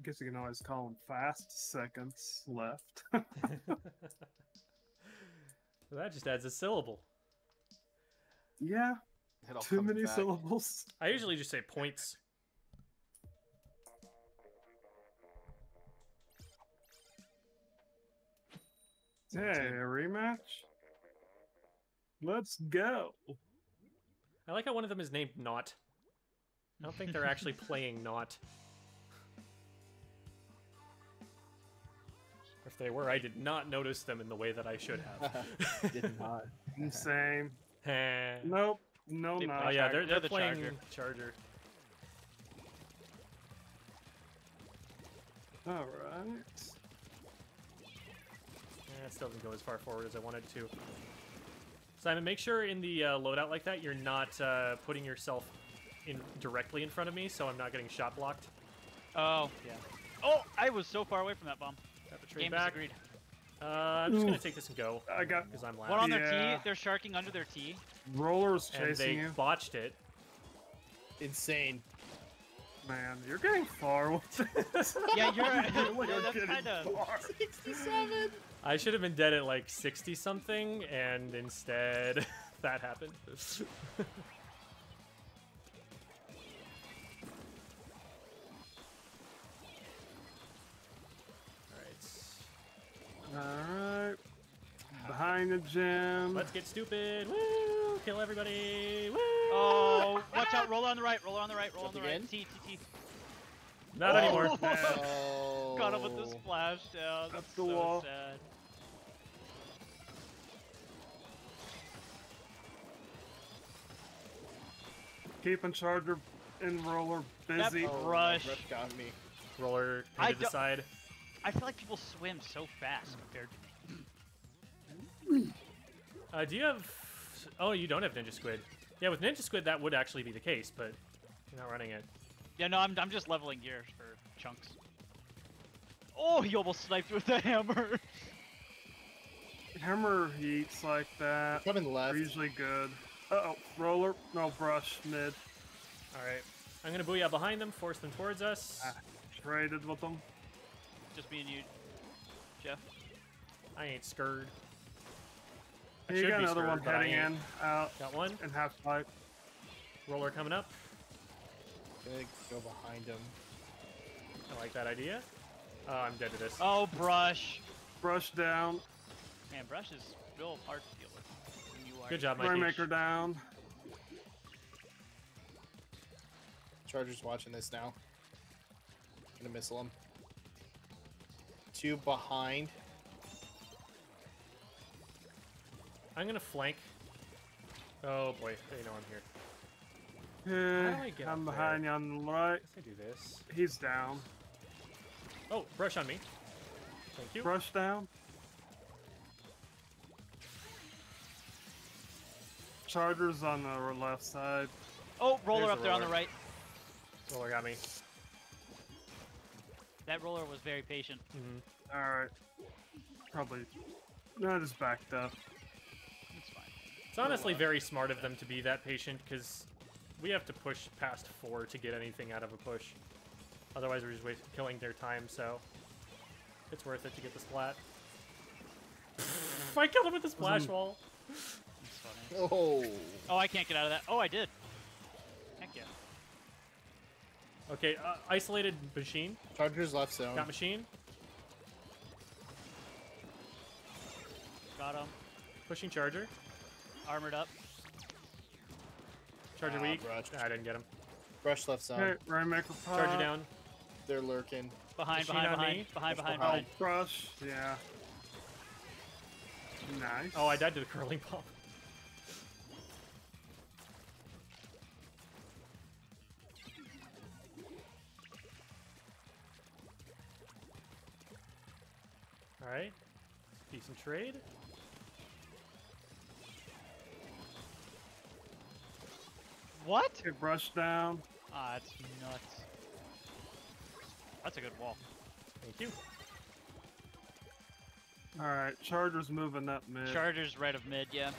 Guess you can always call them fast seconds left. That just adds a syllable. Yeah, It all too comes many back. syllables. I usually just say points. Hey, a rematch? Let's go. I like how one of them is named Not. I don't think they're actually playing Not. If they were, I did not notice them in the way that I should have. Did not. Same. Heh. Nope. No, They- Oh not. yeah, They're they're the playing Charger. Charger. Alright. It still didn't go as far forward as I wanted to. Simon, make sure in the loadout like that, you're not putting yourself directly in front of me, so I'm not getting shot blocked. Oh, yeah. Oh, I was so far away from that bomb. Got the trade Game back. disagreed. I'm just gonna take this and go I got because I'm One last. on their Yeah. T. They're sharking under their T. rollers And they chasing you. botched it. Insane. Man, you're getting far with this. Yeah, you're. Really yeah, that's getting kind of. far. 67. I should have been dead at like 60 something, and instead that happened. Alright. Behind the gym. Let's get stupid. Woo! Kill everybody. Woo! Oh, watch out! Roll on the right. Roll on the right. Roll on Jump the right. again? T. Not anymore. Oh. Got him with the splash down. That's the so wall. sad. Keeping Charger and Roller That busy. Oh, Rush. that rep got me. Roller I into the don't- side. I feel like people swim so fast compared to me. Do you have... Oh, you don't have Ninja Squid. Yeah, with Ninja Squid, that would actually be the case, but you're not running it. Yeah, no, I'm just leveling gears for chunks. Oh, he almost sniped with the hammer. Hammer heats like that Coming are left. usually good. Uh-oh. Roller. No, brush. Mid. Alright. I'm gonna booyah behind them, force them towards us. Traded with them. Just me and you, Jeff. I ain't scared. I You should got be another one scared, but I heading ain't. in, out, Got one. and half pipe. Roller coming up. Gonna go behind him. I like that idea. I'm dead to this. Oh, Brush. Brush down. Man, Brush is real hard to deal with. When you are Good job, Mikey. Rainmaker down. Charger's watching this now. Gonna missile him. 2 behind. I'm gonna flank. Oh boy, they know I'm here. How do I get I'm up behind you on the right. I guess I do this. He's down. Oh, brush on me. Thank you. Brush down. Chargers on the left side. Oh, roller There's up the there on the roller. right. Roller got me. That roller was very patient. Mm-hmm. Alright. Probably. No, just backed up. It's fine. It's honestly very smart of them to be that patient, because we have to push past 4 to get anything out of a push. Otherwise, we're just killing their time, so it's worth it to get the splat. I killed him with the splash wall. It's funny. Oh. Oh, I can't get out of that. Oh, I did. Heck yeah. Okay, isolated machine. Chargers left zone. Got machine. Got him. Pushing charger. Armored up. Charger weak. brushed. Nah, I didn't get him. Brush left zone. Hey, Rainmaker pop. Charger down. They're lurking. Behind, Machine on behind, me. behind, behind, behind. behind. Brush. Yeah. Nice. Oh, I died to the curling pump. Alright. Decent trade. What? Okay, brush down. Ah, that's nuts. That's a good wall. Thank you. Alright, Chargers moving up mid. Chargers right of mid, yeah.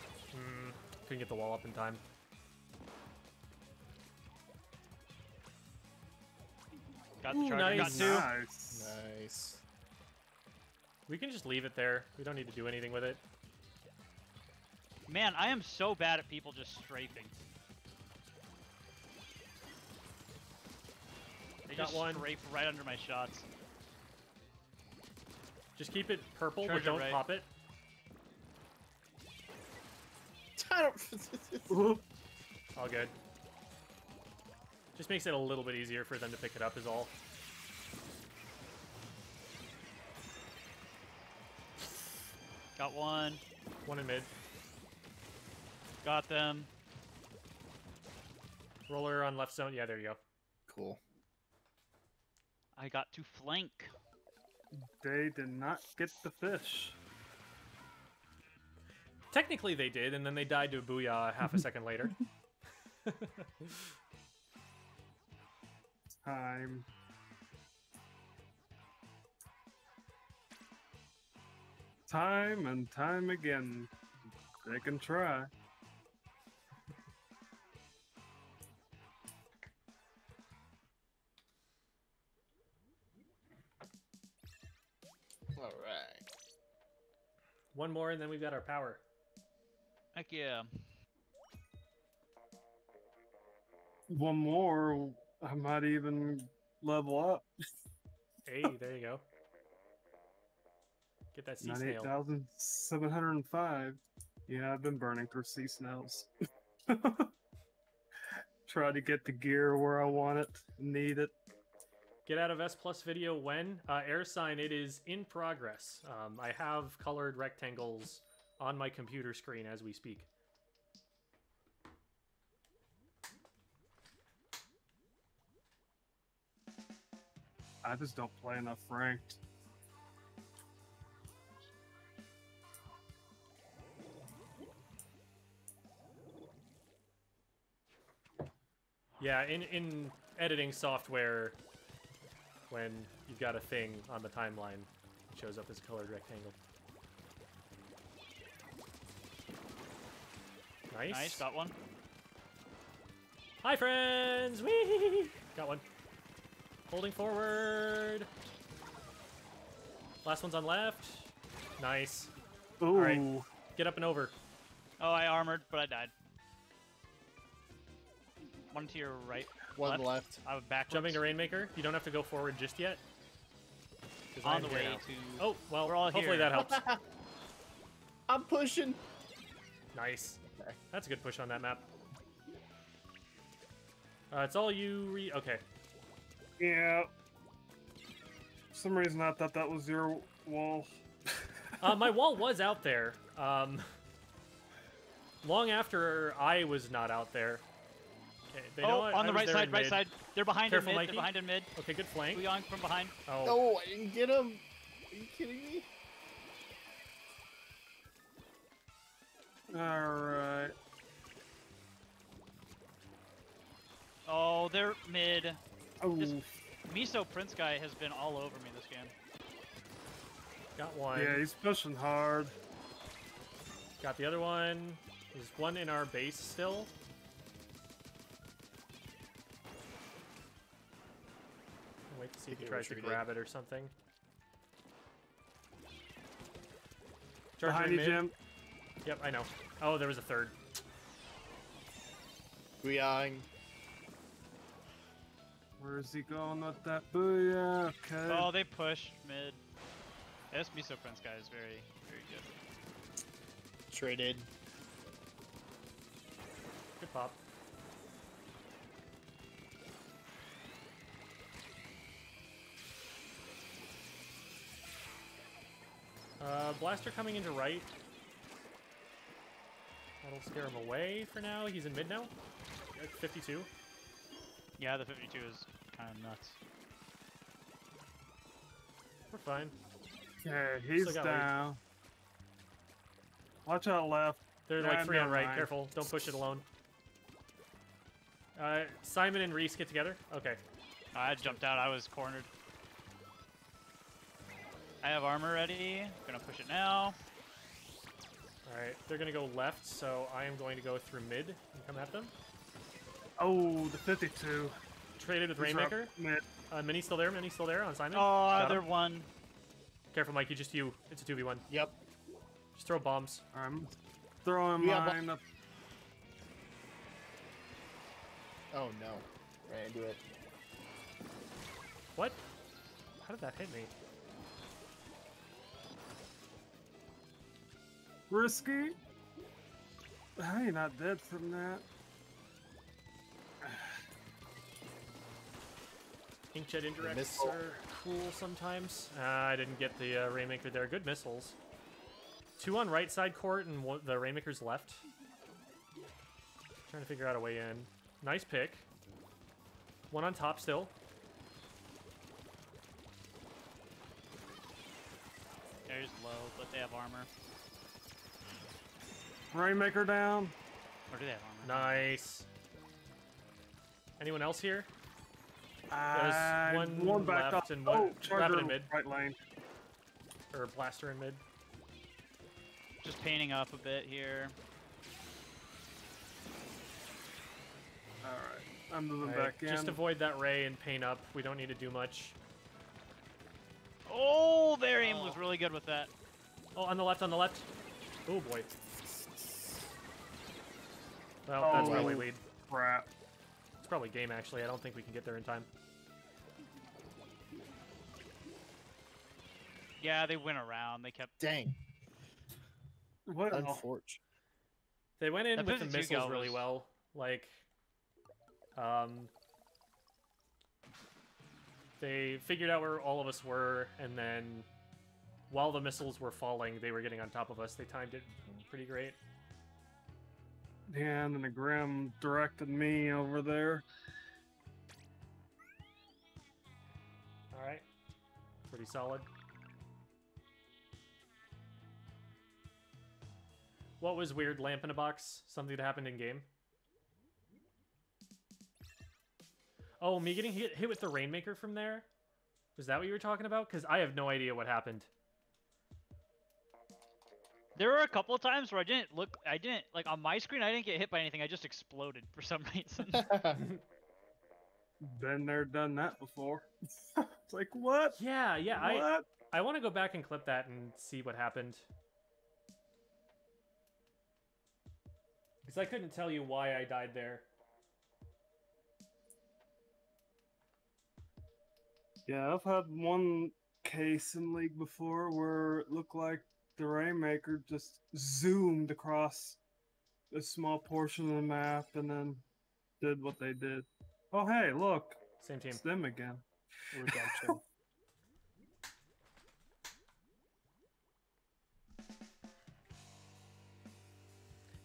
Couldn't get the wall up in time. Got the Ooh, charger, got nice. two. Nice. Nice. We can just leave it there. We don't need to do anything with it. Man, I am so bad at people just strafing. They Got just one. strafe right under my shots. Just keep it purple, but Charger don't right. pop it. I don't. Oop. All good. Just makes it a little bit easier for them to pick it up is all. Got one. One in mid. Got them. Roller on left zone. Yeah, there you go. Cool. I got to flank. They did not get the fish. Technically they did, and then they died to a booyah half a second later. Time. Time and time again. They can try. All right. One more, and then we've got our power. Heck yeah. One more, I might even level up. Hey, there you go. Get that sea snail. 98,705. Yeah, I've been burning through sea snails. Try to get the gear where I want it, need it. Get out of S Plus video when? Air sign, it is in progress. I have colored rectangles on my computer screen as we speak. I just don't play enough ranked. Yeah, in editing software, when you've got a thing on the timeline, it shows up as a colored rectangle. Nice. Nice, got one. Hi, friends! Whee! Got one. Holding forward. Last one's on left. Nice. Ooh. Alright. Get up and over. Oh, I armored, but I died. One to your right. One left. I was backwards. Jumping to Rainmaker. You don't have to go forward just yet. 'Cause On I'm the here way now. to... Oh, well, We're all hopefully here. that helps. I'm pushing. Nice. Okay. That's a good push on that map. It's all you okay. Yeah. For some reason I thought that was your wall. My wall was out there. long after I was not out there. Okay, they know On the right side, right mid. side. They're behind Careful, in mid. Mikey. They're behind in mid. Okay, good flank. Young from behind. Oh, No, I didn't get him. Are you kidding me? Alright. Oh, they're mid. Oh, This Miso Prince guy has been all over me this game. got one. yeah, he's pushing hard. Got the other one. There's one in our base still. I'll wait to see if he Think it tries to retreated. grab it or something. Charger Behind in you, mid. Jim. Yep, I know. Oh, there was a third. Guiyang. Where's he going with that booyah? Okay. Oh, they push mid. Yeah, this Miso Prince guy is very, very good. Traded. Good pop. Blaster coming into right. That'll scare him away for now. He's in mid now. At 52. Yeah, the 52 is kind of nuts. We're fine. Okay, he's Still got lead. down. Watch out left. They're Nah, like 3 on never right. mind. Careful. Don't push it alone. Simon and Reese get together. Okay. I jumped out. I was cornered. I have armor ready. Gonna push it now. Alright. They're going to go left, so I am going to go through mid and come at them. Oh, the 52. Traded with He's Rainmaker. up mid. Mini's still there. Mini's still there on Simon. Oh, Got they're him. one. Careful, Mikey. Just you. It's a 2v1. Yep. Just throw bombs. I'm throwing Yeah, mine up. Oh no. Ran into it. What? How did that hit me? Risky. How are you not dead from that? Inkjet indirects missile. are cool sometimes. I didn't get the Rainmaker there. Good missiles. 2 on right side court and the Rainmaker's left. Trying to figure out a way in. Nice pick. 1 on top still. There's low, but they have armor. Rainmaker down. Or do they have armor? Nice. Anyone else here? Uh, one back left up. and one- Oh, Charger Rabbit in mid. right lane. Or Blaster in mid? Just painting up a bit here. Alright, I'm moving Alright, back in. just avoid that ray and paint up. We don't need to do much. Oh, their aim was really good with that. Oh, on the left, on the left. Oh boy. Well, that's Oh. probably lead. Crap. It's probably game, actually. I don't think we can get there in time. Yeah, they went around. They kept. Dang. What? Unfortunate. They went in That with the 52 missiles gal really was- well. Like, they figured out where all of us were, and then while the missiles were falling, they were getting on top of us. They timed it pretty great. Yeah, and then the Grim directed me over there. Alright. Pretty solid. What was weird? Lamp in a box? Something that happened in game? Oh, me getting hit with the Rainmaker from there? Was that what you were talking about? Because I have no idea what happened. There were a couple of times where I didn't like on my screen. I didn't get hit by anything. I just exploded for some reason. Been there, done that before. It's like, what? Yeah, yeah. What? I want to go back and clip that and see what happened. Because I couldn't tell you why I died there. Yeah, I've had one case in League before where it looked like the Rainmaker just zoomed across a small portion of the map and then did what they did. Oh, hey, look. Same team. It's them again. Redemption.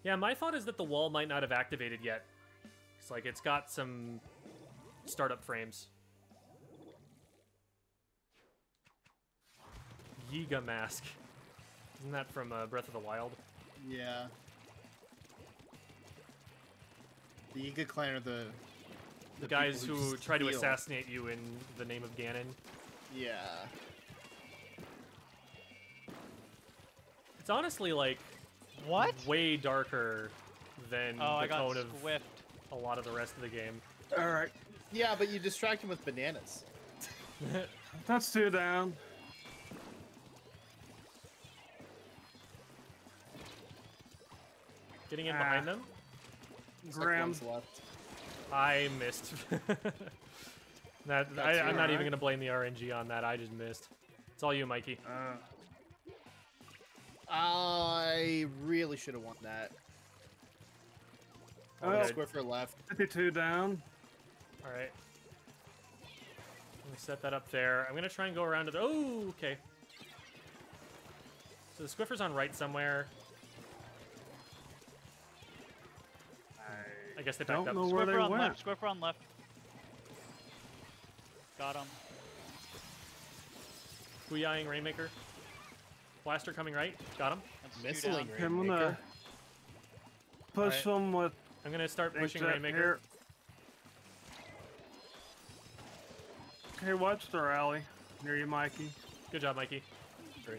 Yeah, my thought is that the wall might not have activated yet. It's like it's got some startup frames. Yiga Mask. Isn't that from Breath of the Wild? Yeah. The Yiga clan are the guys people who just try to steal. assassinate you in the name of Ganon. Yeah. It's honestly like What? way darker than Oh, I the got tone of squiffed. a lot of the rest of the game. All right, Yeah, but you distract him with bananas. that's 2 down. Getting in behind them? Looks like Graham. one's left. I missed. Got I'm two, not even right? going to blame the RNG on that. I just missed. It's all you, Mikey. I really should have won that. Oh, Okay. Squiffer left. 52 down. All right. Let me set that up there. I'm going to try and go around to the... Oh, okay. So the Squiffer's on right somewhere. I guess they backed Don't up. know where they Squiffer on went. left. Squiffer on left. Got him. Booyahing Rainmaker. Blaster coming right. Got him. That's 2 Missling down. I'm gonna Rainmaker. push them with I'm going to start pushing inkjet Rainmaker. here. Okay, watch the rally near you, Mikey. Good job, Mikey. Great.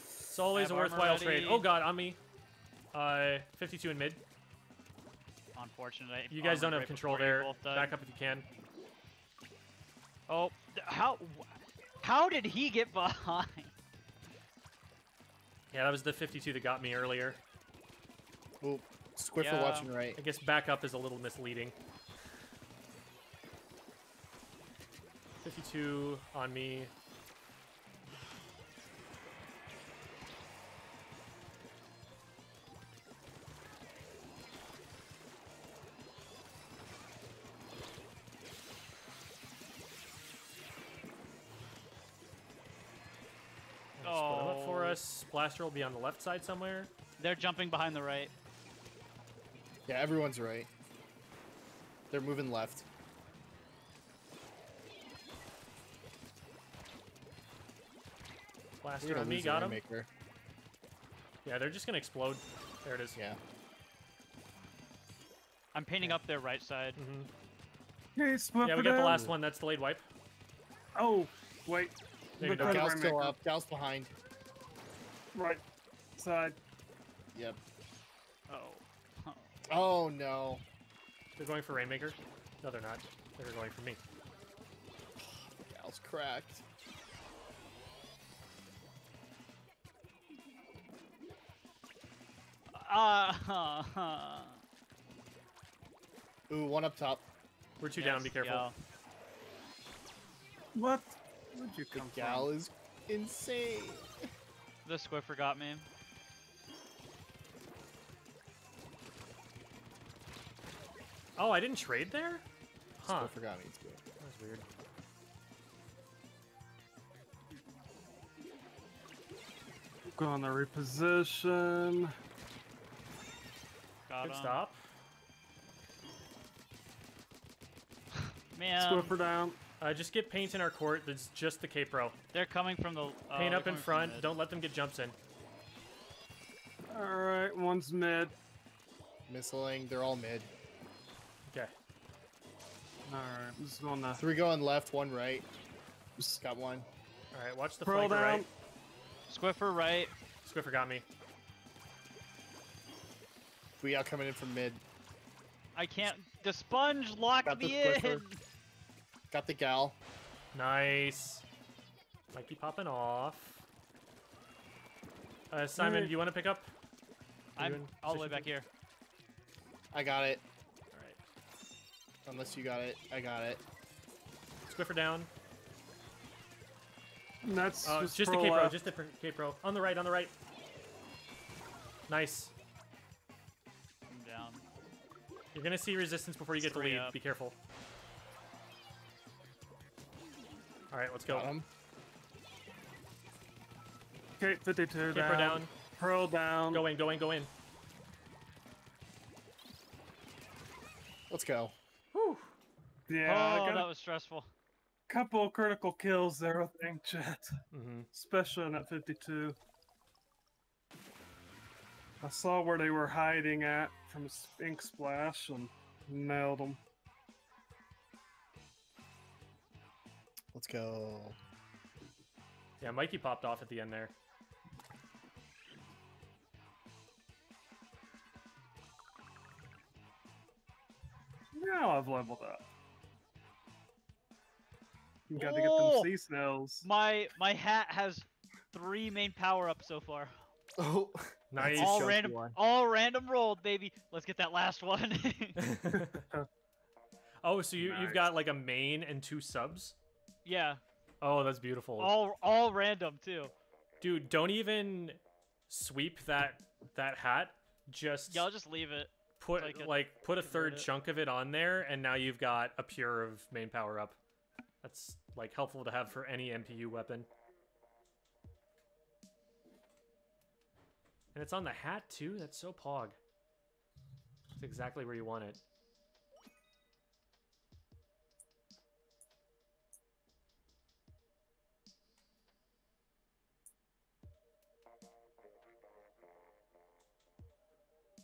It's always a I have armor worthwhile trade. ready. Oh god, on me. 52 in mid. Unfortunate. You guys don't Armored have right control before you there. both died. Back up if you can. Oh, how did he get behind? Yeah, that was the 52 that got me earlier. Ooh, Squiffer Yeah. watching right. I guess back up is a little misleading. 52 on me. Split 'em up for Oh. us. Blaster will be on the left side somewhere. They're jumping behind the right. Yeah, everyone's right. They're moving left. We're Blaster gonna on me, lose got the him. Rainmaker. Yeah, they're just gonna explode. There it is. Yeah. I'm painting up their right side. Hmm. Okay, split Yeah, we got the last one. That's delayed wipe. Oh, wait. There you Look go. at the Gal's still Rainmaker. up. Gal's behind. Right side. Yep. Oh. Oh no. They're going for Rainmaker. No, they're not. They're going for me. Gal's cracked. Ooh, one up top. We're two down. Be careful. Yeah. What? Where'd you come Gal from? is insane. The Squiffer got me. Oh, I didn't trade there? Huh. Squiffer got me too. That was weird. Going to reposition. Got Good him. stop. Man, Squiffer down. Just get paint in our court. That's just the K-Pro. they're coming from the... Paint they're up in coming from front. mid. Don't let them get jumps in. Alright, one's mid. Missling. They're all mid. Okay. Alright, I'm just going to 3 going left, 1 right. Got one. All right, watch the Pearl flanker down. right. Squiffer right. Squiffer got me. We got coming in from mid. I can't... The sponge locked Got the me in! Squiffer. Got the gal. Nice. Mikey popping off. Simon, Alright. do you want to pick up? Are you I'm in all the way position back here. I got it. All right. Unless you got it. I got it. Squiffer down. And that's Just a Pearl K-Pro. left. Just a K-Pro. On the right. On the right. Nice. I'm down. You're gonna see resistance before you get the Straight lead. up. Be careful. All right, let's go. Got him. Okay, 52 K-Pro down. Pearl down. Go in. Go in. Go in. Let's go. Whew. Yeah, I Oh, got that a was stressful. couple of critical kills there with Inkjet, Mm-hmm. especially on that 52. I saw where they were hiding at from a ink splash and nailed them. Let's go. Yeah, Mikey popped off at the end there. Now I've leveled up. You gotta get them Oh! sea snails. My hat has 3 main power ups so far. Oh, Nice. that's a All chunky random, one. all random rolled, baby. Let's get that last one. Oh, so you've Nice. got like a main and 2 subs? Yeah, Oh, that's beautiful. all random too. Dude, don't even sweep that hat. Just Yeah, I'll just leave it. put so I can put a convert third it. chunk of it on there, and now you've got a pure of main power up. That's like helpful to have for any MPU weapon. And it's on the hat too. That's so pog. It's exactly where you want it.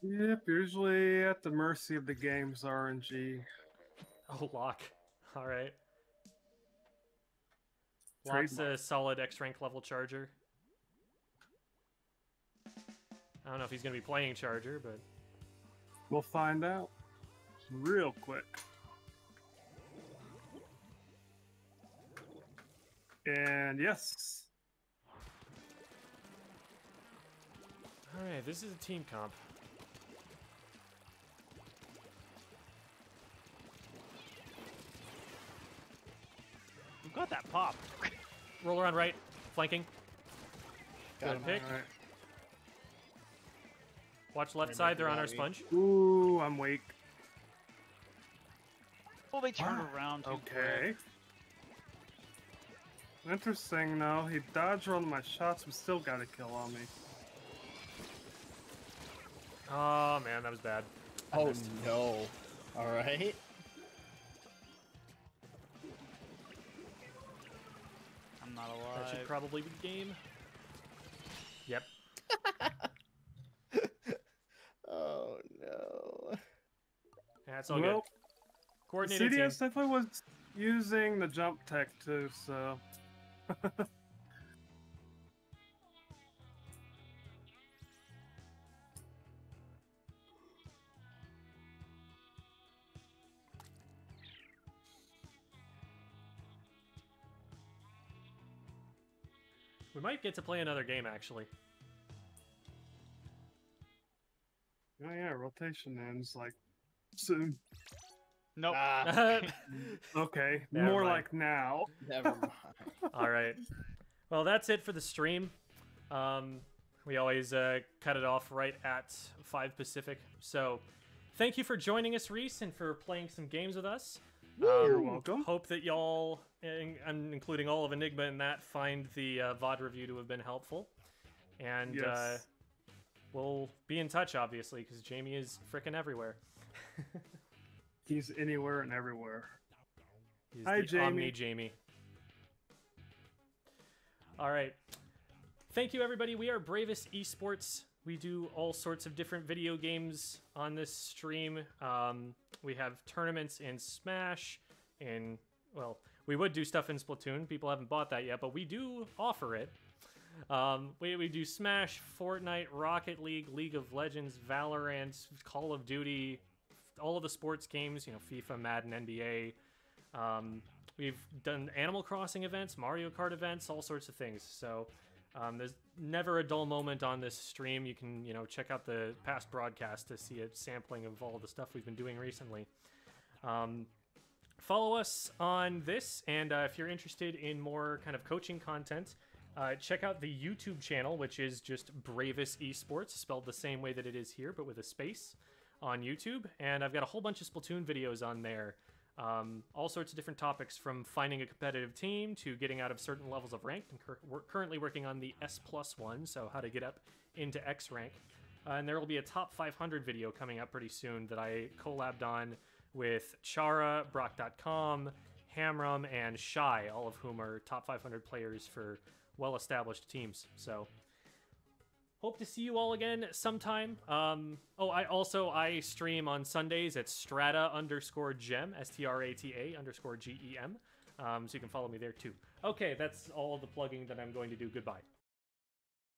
Yep, usually at the mercy of the game's RNG. Oh, lock. All right. Trademark. Lock's a solid X rank level charger. I don't know if he's gonna be playing charger, but We'll find out real quick. And yes, all right. This is a team comp. We've got that pop. Roll around right, flanking. Got Good him. pick. alright. Watch left Rainbow side. They're on our Valley. sponge. Ooh, I'm weak. Oh, they turned Wow, around too Okay. Interesting, though. He dodged one of my shots, but still got a kill on me. Oh man, that was bad. I Oh missed. no. All right. I'm not That should alive. probably be game. Yep. Oh no. Yeah, it's all Well, good. Coordinated team. CDS definitely was using the jump tech too, so. We might get to play another game actually. Oh yeah, rotation ends like soon. Nope. Ah, Okay, Never more mind. like now. never mind. All right. Well, that's it for the stream. We always cut it off right at 5 Pacific. So thank you for joining us, Reese, and for playing some games with us. You're welcome. Hope that y'all, including all of Enigma in that, find the VOD review to have been helpful. And Yes. we'll be in touch, obviously, because Jamie is frickin' everywhere. He's anywhere and everywhere. He's Hi, the Jamie. Omni Jamie. All right. Thank you, everybody. We are Bravous Esports. We do all sorts of different video games on this stream. We have tournaments in Smash, in, well, we would do stuff in Splatoon. People haven't bought that yet, but we do offer it. We do Smash, Fortnite, Rocket League, League of Legends, Valorant, Call of Duty, all of the sports games, you know, FIFA, Madden, NBA. We've done Animal Crossing events, Mario Kart events, all sorts of things. So there's never a dull moment on this stream. You can, you know, check out the past broadcast to see a sampling of all the stuff we've been doing recently. Follow us on this, and if you're interested in more kind of coaching content, check out the YouTube channel, which is just Bravous Esports, spelled the same way that it is here, but with a space on YouTube. And I've got a whole bunch of Splatoon videos on there. All sorts of different topics, from finding a competitive team to getting out of certain levels of rank. We're currently working on the S+1, so how to get up into X rank. And there will be a top 500 video coming up pretty soon that I collabed on with Chara, Brock.com, Hamram, and Shy, all of whom are top 500 players for well-established teams. So hope to see you all again sometime. I stream on Sundays at strata_gem, STRATA_GEM. So you can follow me there too. Okay, that's all the plugging that I'm going to do. Goodbye.